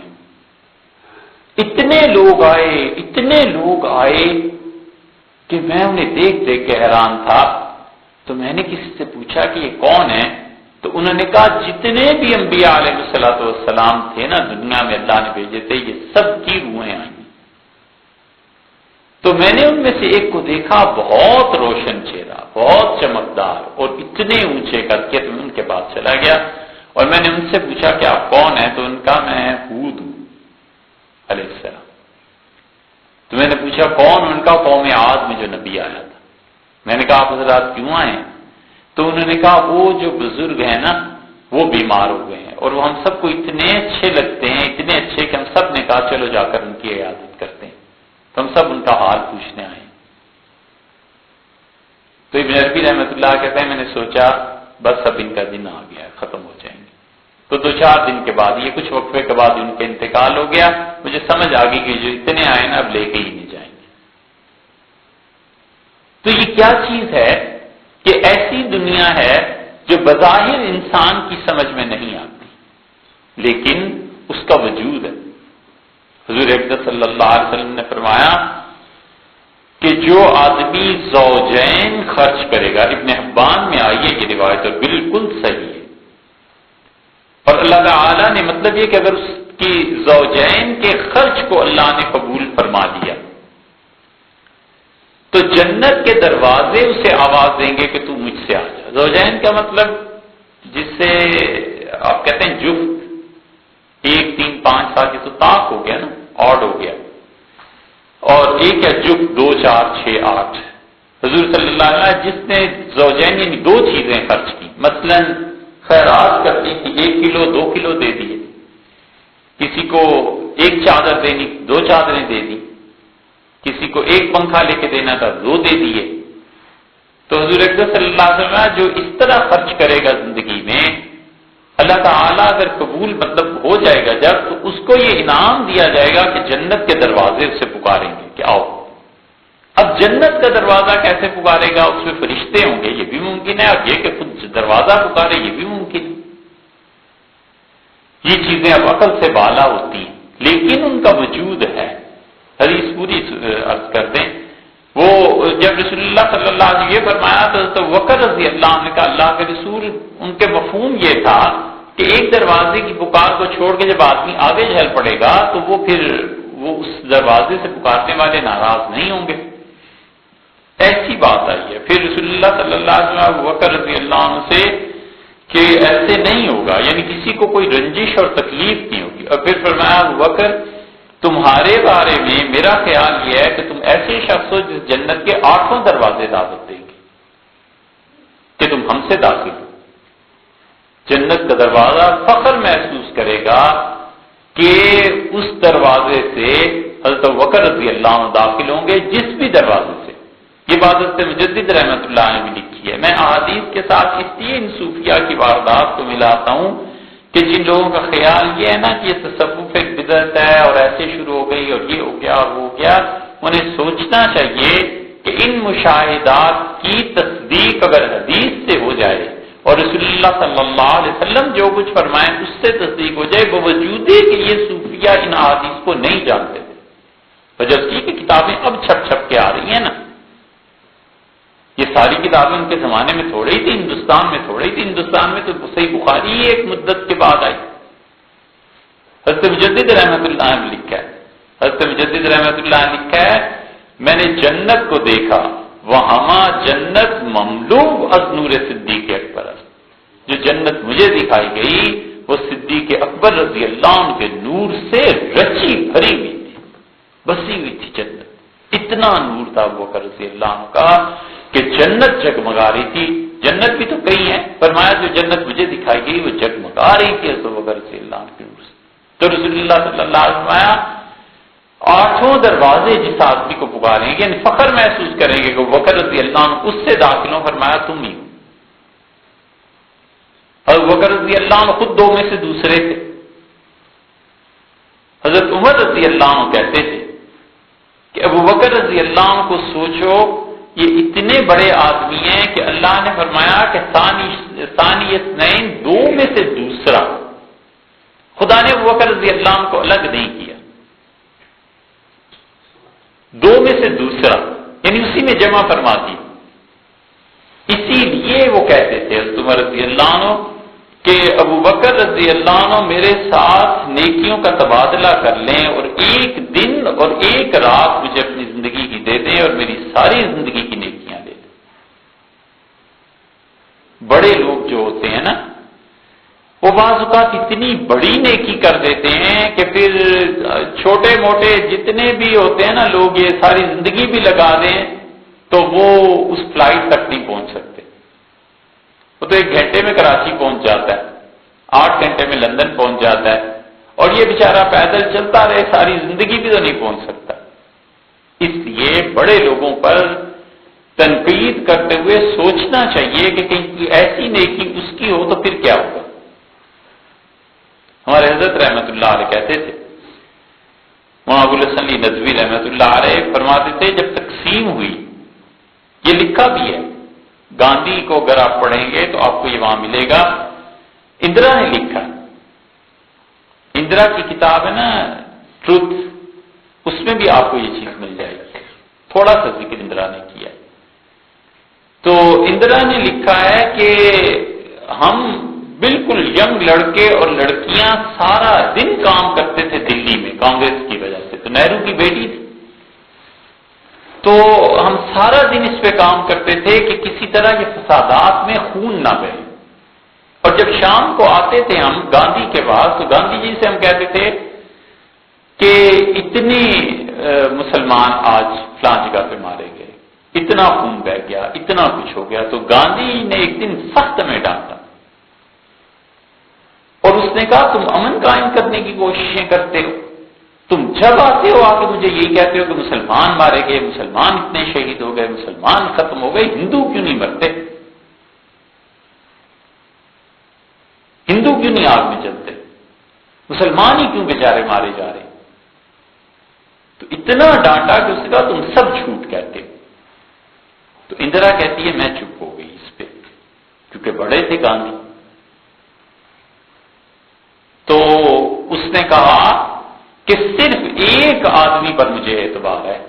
اتنے لوگ آئے کہ میں انہیں دیکھ کے حیران تھا. تو میں نے کسی سے پوچھا کہ یہ کون ہے؟ تو انہوں نے کہا جتنے بھی انبیاء علیہ الصلوۃ والسلام تھے نا دنیا میں اللہ نے بھیجے تھے، یہ سب کی روحیں آئیں. تو میں نے ان میں سے ایک کو دیکھا بہت روشن چہرہ، بہت چمکدار اور اتنے اونچے کر کے. تو میں ان کے پاس چلا گیا اور میں نے ان سے پوچھا کہ آپ کون ہیں؟ تو ان کا میں ہود ہوں علیہ السلام. تو میں نے پوچھا کون؟ ان کا قوم عاد میں جو نبی آیا تھا. میں نے کہا آپ حضرات کیوں آئے ہیں؟ تو انہوں نے کہا وہ جو بزرگ ہیں نا وہ بیمار ہو گئے ہیں، اور وہ ہم سب کو اتنے اچھے لگتے ہیں، اتنے اچھے کہ ہم سب نے کہا چلو جا کر ان کی عیادت کرتے ہیں. تو ہم سب ان کا حال پوچھنے آئے. تو ابن عربی رحمۃ اللہ کہتے ہیں میں نے سوچا بس اب ان کا دن آ گیا، ختم ہو جائیں گے. تو 2-4 دن کے بعد، یہ کچھ وقفے کے بعد ان کے انتقال ہو گیا. مجھے سمجھ آ گئی کہ جو اتنے آئے نا اب لے کے ہی نہیں جائیں گے. تو یہ کیا چیز ہے کہ ایسی دنیا ہے جو بظاہر انسان کی سمجھ میں نہیں آتی لیکن اس کا وجود ہے. حضور اقدس صلی اللہ علیہ وسلم نے فرمایا کہ جو آدمی زوجین خرچ کرے گا، ابن حبان میں آئی ہے یہ روایت اور بالکل صحیح ہے. اور اللہ تعالی نے مطلب یہ کہ اگر اس کی زوجین کے خرچ کو اللہ نے قبول فرما لیا تو جنت کے دروازے اسے آواز دیں گے کہ تو مجھ سے آ جا. زوجین کا مطلب جس سے آپ کہتے ہیں جفت، 1 3 5 7 تو طاق ہو گیا نا، آڈ ہو گیا. اور ایک ہے جفت 2 4 6 8. حضور صلی اللہ علیہ وسلم جس نے زوجین یعنی 2 چیزیں خرچ کی، مثلا خیرات کرنی تھی 1 کلو 2 کلو دے دیے، کسی کو 1 چادر دینی 2 چادریں دے دی، کسی کو 1 پنکھا لے کے دینا تھا 2 دے دیے۔ تو حضور اکرم صلی اللہ علیہ وسلم جو اس طرح خرچ کرے گا زندگی میں، اللہ تعالیٰ اگر قبول ہو جائے گا جب، تو اس کو یہ انعام دیا جائے گا کہ جنت کے دروازے سے پکاریں گے کہ آؤ۔ اب جنت کا دروازہ کیسے پکارے گا؟ اس میں فرشتے ہوں گے، یہ بھی ممکن ہے، اور یہ کہ خود دروازہ پکارے یہ بھی ممکن ہے۔ یہ چیزیں اب عقل سے بالا ہوتی ہیں، لیکن ان کا وجود ہے۔ حدیث پوری عرض کر دیں، وہ جب رسول اللہ صلی اللہ علیہ وسلم یہ فرمایا تو وقر رضی اللہ عنہ کا اللہ کے رسول، ان کے مفہوم یہ تھا کہ ایک دروازے کی پکار کو چھوڑ کے جب آدمی آگے چل پڑے گا تو وہ اس دروازے سے پکارنے والے ناراض نہیں ہوں گے۔ ایسی بات آئی ہے پھر رسول اللہ صلی اللہ علیہ وسلم وقر رضی اللہ عنہ سے کہ ایسے نہیں ہوگا، یعنی کسی کو کوئی رنجش اور تکلیف نہیں ہوگی۔ اور پھر فرمایا وقر، تمہارے بارے میں میرا خیال یہ ہے کہ تم ایسے شخص ہو جس جنت کے 8 دروازے دعوت دیں گے کہ تم ہم سے داخل ہو۔ جنت کا دروازہ فخر محسوس کرے گا کہ اس دروازے سے حضرت بکر رضی اللہ عنہ داخل ہوں گے، جس بھی دروازے سے۔ یہ بات حضرت مجدد رحمۃ اللہ نے بھی لکھی ہے۔ میں احادیث کے ساتھ اس لیے ان صوفیہ کی واردات کو ملاتا ہوں کہ جن لوگوں کا خیال یہ ہے نا کہ یہ تصوف ایک بدعت ہے اور ایسے شروع ہو گئی اور یہ ہو گیا اور وہ ہو گیا، انہیں سوچنا چاہیے کہ ان مشاہدات کی تصدیق اگر حدیث سے ہو جائے اور رسول اللہ صلی اللہ علیہ وسلم جو کچھ فرمائیں اس سے تصدیق ہو جائے، باوجود کہ یہ صوفیہ ان احادیث کو نہیں جانتے تھے، وجہ اس کی کہ کتابیں اب چھپ چھپ کے آ رہی ہیں نا۔ یہ ساری کتابیں ان کے زمانے میں تھوڑی تھی، ہندوستان میں تھوڑی تھی، ہندوستان میں تو صحیح بخاری ہی ایک مدت کے بعد آئی۔ حضرت مجدد رحمۃ اللہ نے لکھا ہے، حضرت مجدد رحمۃ اللہ نے لکھا ہے، میں نے جنت کو دیکھا، وہاں جنت مملوء از نور صدیق اکبر، جو جنت مجھے دکھائی گئی وہ صدیق اکبر رضی اللہ عنہ کے نور سے رچی بھری ہوئی تھی، بسی ہوئی تھی جنت، اتنا نور تھا ابو بکر رضی اللہ عنہ کا کہ جنت جگمگا رہی تھی۔ جنت بھی تو کئی ہیں، فرمایا جو جنت مجھے دکھائی گئی وہ جگمگا رہی تھی ابو بکر رضی اللہ عنہ کے نور سے۔ تو رسول اللہ صلی اللہ علیہ وسلم 8 دروازے جس آدمی کو پکاریں گے، یعنی فخر محسوس کریں گے کہ بکر رضی اللہ عنہ اس سے داخل ہوں، فرمایا تم ہی ہو۔ اور بکر رضی اللہ عنہ خود 2 میں سے دوسرے تھے۔ حضرت عمر رضی اللہ عنہ کہتے تھے کہ ابو بکر رضی اللہ عنہ کو سوچو، یہ اتنے بڑے آدمی ہیں کہ اللہ نے فرمایا کہ ثانی اثنین 2 میں سے دوسرا، خدا نے ابو بکر رضی اللہ عنہ کو الگ نہیں کیا، 2 میں سے دوسرا، یعنی اسی میں جمع فرما دی۔ اسی لیے وہ کہتے تھے حضرت عمر رضی اللہ عنہ کہ ابو بکر رضی اللہ عنہ میرے ساتھ نیکیوں کا تبادلہ کر لیں اور 1 دن اور 1 رات مجھے اپنی زندگی کی دے دیں اور میری ساری زندگی کی نیکیاں دے دیں۔ بڑے لوگ جو ہوتے ہیں نا، وہ بعض اوقات اتنی بڑی نیکی کر دیتے ہیں کہ پھر چھوٹے موٹے جتنے بھی ہوتے ہیں نا لوگ، یہ ساری زندگی بھی لگا دیں تو وہ اس فلائٹ تک نہیں پہنچ سکتے۔ وہ تو 1 گھنٹے میں کراچی پہنچ جاتا ہے، 8 گھنٹے میں لندن پہنچ جاتا ہے، اور یہ بیچارہ پیدل چلتا رہے ساری زندگی بھی تو نہیں پہنچ سکتا۔ اس لیے بڑے لوگوں پر تنقید کرتے ہوئے سوچنا چاہیے کہ کہیں ایسی نیکی اس کی ہو تو پھر کیا ہوگا۔ ہمارے حضرت رحمت اللہ علیہ کہتے تھے، مولانا ابو الحسن علی ندوی رحمت اللہ علیہ فرماتے تھے جب تقسیم ہوئی، یہ لکھا بھی ہے، گاندھی کو اگر آپ پڑھیں گے تو آپ کو یہ وہاں ملے گا، اندرا نے لکھا، اندرا کی کتاب ہے نا ٹروتھ، اس میں بھی آپ کو یہ چیز مل جائے گی، تھوڑا سا ذکر اندرا نے کیا۔ تو اندرا نے لکھا ہے کہ ہم بالکل ینگ لڑکے اور لڑکیاں سارا دن کام کرتے تھے دلی میں کانگریس کی وجہ سے، تو نہرو کی بیٹی تھی، تو ہم سارا دن اس پہ کام کرتے تھے کہ کسی طرح یہ فسادات میں خون نہ بہے، اور جب شام کو آتے تھے ہم گاندھی کے پاس تو گاندھی جی سے ہم کہتے تھے کہ اتنے مسلمان آج فلاں جگہ پہ مارے گئے، اتنا خون بہ گیا، اتنا کچھ ہو گیا، تو گاندھی نے ایک دن سخت میں ڈانٹا اس نے کہا تم امن قائم کرنے کی کوششیں کرتے ہو، تم جب آتے ہو آ کے مجھے یہی کہتے ہو کہ مسلمان مارے گئے، مسلمان اتنے شہید ہو گئے، مسلمان ختم ہو گئے، ہندو کیوں نہیں مرتے؟ ہندو کیوں نہیں آگ میں جلتے؟ مسلمان ہی کیوں بیچارے مارے جا رہے؟ تو اتنا ڈانٹا کہ اس نے کہا تم سب جھوٹ کہتے ہو۔ تو اندرا کہتی ہے میں چپ ہو گئی اس پہ، کیونکہ بڑے تھے گاندھی۔ تو اس نے کہا کہ صرف ایک آدمی پر مجھے اعتبار ہے،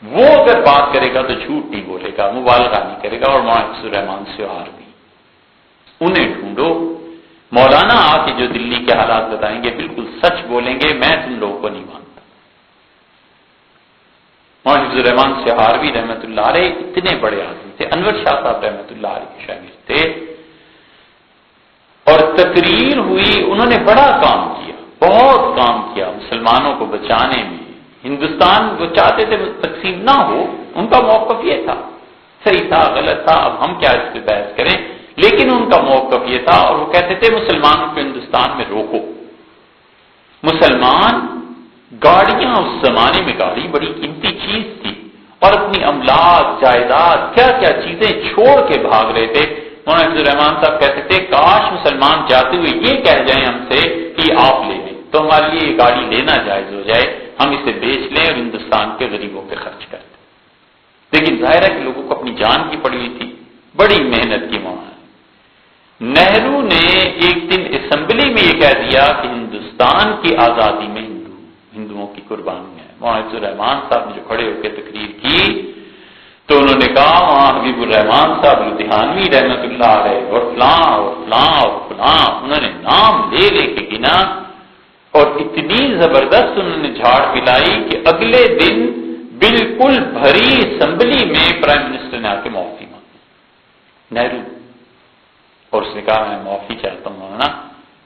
وہ اگر بات کرے گا تو جھوٹ نہیں بولے گا، مبالغہ نہیں کرے گا، اور مولانا الرحمان سیوہار بھی، انہیں ڈھونڈو۔ مولانا آ کے جو دلی کے حالات بتائیں گے بالکل سچ بولیں گے، میں تم لوگوں کو نہیں مانتا۔ مولانا الرحمان سیوہاروی رحمۃ اللہ علیہ اتنے بڑے آدمی تھے، انور شاہ صاحب رحمۃ اللہ علیہ کے شاگرد تھے، اور تقریر ہوئی، انہوں نے بڑا کام کیا، بہت کام کیا مسلمانوں کو بچانے میں۔ ہندوستان وہ چاہتے تھے تقسیم نہ ہو، ان کا موقف یہ تھا، صحیح تھا غلط تھا، اب ہم کیا اس پہ بحث کریں، لیکن ان کا موقف یہ تھا، اور وہ کہتے تھے مسلمانوں کو ہندوستان میں روکو۔ مسلمان گاڑیاں، اس زمانے میں گاڑی بڑی قیمتی چیز تھی، اور اپنی املاک جائیداد کیا کیا چیزیں چھوڑ کے بھاگ رہے تھے۔ مولانا الرحمان صاحب کہتے تھے کاش مسلمان جاتے ہوئے یہ کہہ جائیں ہم سے کہ آپ لے لیں تو ہمارے لیے یہ گاڑی لینا جائز ہو جائے، ہم اسے بیچ لیں اور ہندوستان کے غریبوں پہ خرچ کر دیں۔ لیکن ظاہر ہے کہ لوگوں کو اپنی جان کی پڑی ہوئی تھی، بڑی محنت کی مولانا نہرو نے ایک دن اسمبلی میں یہ کہہ دیا کہ ہندوستان کی آزادی میں ہندوؤں کی قربانی ہے۔ مولانا الرحمان صاحب نے جو کھڑے ہو کے تقریر کی تو انہوں نے کہا وہاں حبیب الرحمان صاحب لدھیانوی رحمۃ اللہ علیہ اور فلاں اور فلاں اور فلاں، انہوں نے نام لے لے کے گنا، اور اتنی زبردست انہوں نے جھاڑ پلائی کہ اگلے دن بالکل بھری اسمبلی میں پرائم منسٹر نے آ کے معافی مانگی، نہرو، اور اس نے کہا میں معافی چاہتا ہوں مولانا،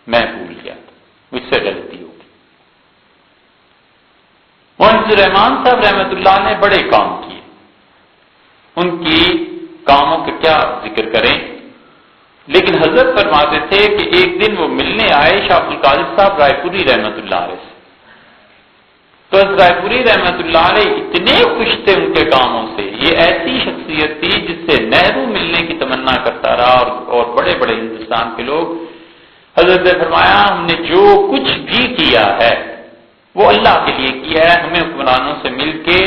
میں بھول گیا تھا، مجھ سے غلطی ہو گئی۔ مولانا الرحمان صاحب رحمۃ اللہ نے بڑے کام کیے، ان کی کاموں کا کیا ذکر کریں، لیکن حضرت فرماتے تھے کہ ایک دن وہ ملنے آئے شاہ عبد القادر صاحب رائے پوری رحمۃ اللہ علیہ سے، تو رائے پوری رحمۃ اللہ علیہ اتنے خوش تھے ان کے کاموں سے، یہ ایسی شخصیت تھی جس سے نہرو ملنے کی تمنا کرتا رہا، اور بڑے بڑے ہندوستان کے لوگ۔ حضرت نے فرمایا ہم نے جو کچھ بھی کیا ہے وہ اللہ کے لیے کیا ہے، ہمیں حکمرانوں سے مل کے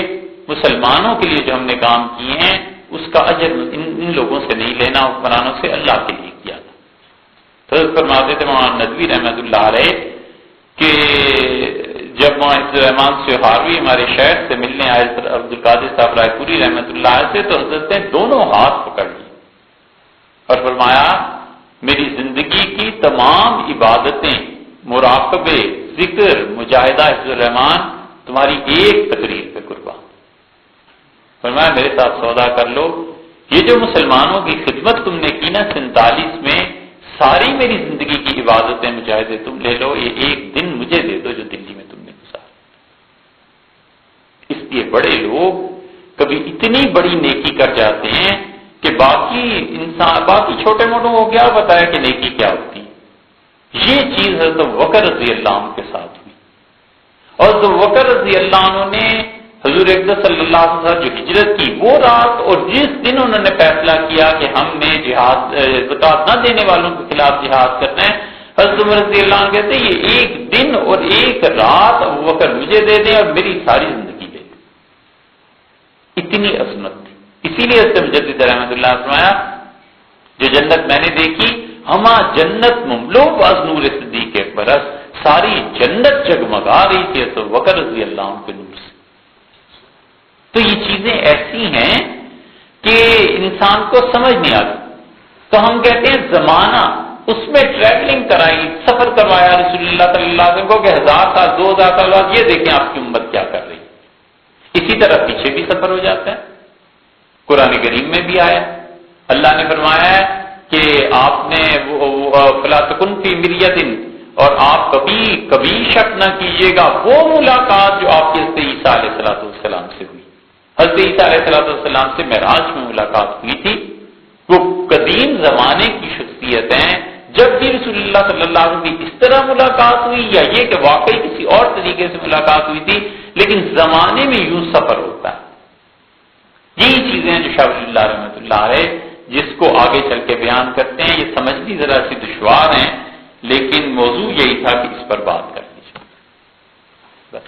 مسلمانوں کے لیے جو ہم نے کام کیے ہیں اس کا اجر ان لوگوں سے نہیں لینا، حکمرانوں سے اللہ کے لیے کیا تھا۔ تو فرماتے تھے مولانا ندوی رحمۃ اللہ علیہ کہ جب مولانا الرحمان سیوہاروی ہمارے شہر سے ملنے آئے عبد القادر صاحب رائے پوری رحمۃ اللہ علیہ سے، تو حضرت نے دونوں ہاتھ پکڑ لیے اور فرمایا میری زندگی کی تمام عبادتیں، مراقبے، ذکر، مجاہدہ حفظ الرحمان تمہاری ایک تقریر پہ قربان۔ فرمایا میرے ساتھ سودا کر لو، یہ جو مسلمانوں کی خدمت تم نے کی نا 47 میں، ساری میری زندگی کی عبادتیں مجاہدے تم لے لو، یہ ایک دن مجھے دے دو جو دلی میں تم نے گزارا۔ اس لیے بڑے لوگ کبھی اتنی بڑی نیکی کر جاتے ہیں کہ باقی چھوٹے موٹوں کو کیا بتایا کہ نیکی کیا ہوتی ہے۔ یہ چیز حضرت ابوبکر رضی اللہ عنہ کے ساتھ ہوئی، اور حضرت ابوبکر رضی اللہ عنہ نے حضور اقدس صلی اللہ علیہ وسلم جو ہجرت کی وہ رات، اور جس دن انہوں نے فیصلہ کیا کہ ہم نے زکات نہ دینے والوں کے خلاف جہاد کرنا ہے، حضرت عمر رضی اللہ عنہ کہتے ہیں یہ ایک دن اور ایک رات ابوبکر مجھے دے دیں اور میری ساری زندگی دے دیں، اتنی عظمت تھی۔ اسی لیے حضرت مجدد رحمۃ اللہ فرمایا جو جنت میں نے دیکھی ہما جنت مملو باز نور صدیق برس، ساری جنت جگمگا رہی تھی حضرت ابوبکر رضی اللہ عنہ کے نور سے۔ تو یہ چیزیں ایسی ہیں کہ انسان کو سمجھ نہیں آتی، تو ہم کہتے ہیں زمانہ اس میں ٹریولنگ کرائی، سفر کروایا رسول اللہ صلی اللہ علیہ وسلم کو کہ 1000 سال 2000 سال بعد یہ دیکھیں آپ کی امت کیا کر رہی ہے۔ اسی طرح پیچھے بھی سفر ہو جاتا ہے، قرآن کریم میں بھی آیا، اللہ نے فرمایا ہے کہ آپ نے فلا تکن فی مریۃ، اور آپ کبھی شک نہ کیجیے گا وہ ملاقات جو آپ کے حضرت عیسیٰ علیہ السلام سے ہوئی۔ حضرت عیسیٰ علیہ السلام سے معراج میں ملاقات ہوئی تھی، وہ قدیم زمانے کی شخصیت ہیں جب بھی رسول اللہ صلی اللہ علیہ وسلم کی اس طرح ملاقات ہوئی یا یہ کہ واقعی کسی اور طریقے سے ملاقات ہوئی تھی، لیکن زمانے میں یوں سفر ہوتا ہے. یہی چیزیں جو شاہ ولی اللہ رحمۃ اللہ علیہ جس کو آگے چل کے بیان کرتے ہیں، یہ سمجھنی ذرا سی دشوار ہیں، لیکن موضوع یہی تھا کہ اس پر بات کر لیجیے. بس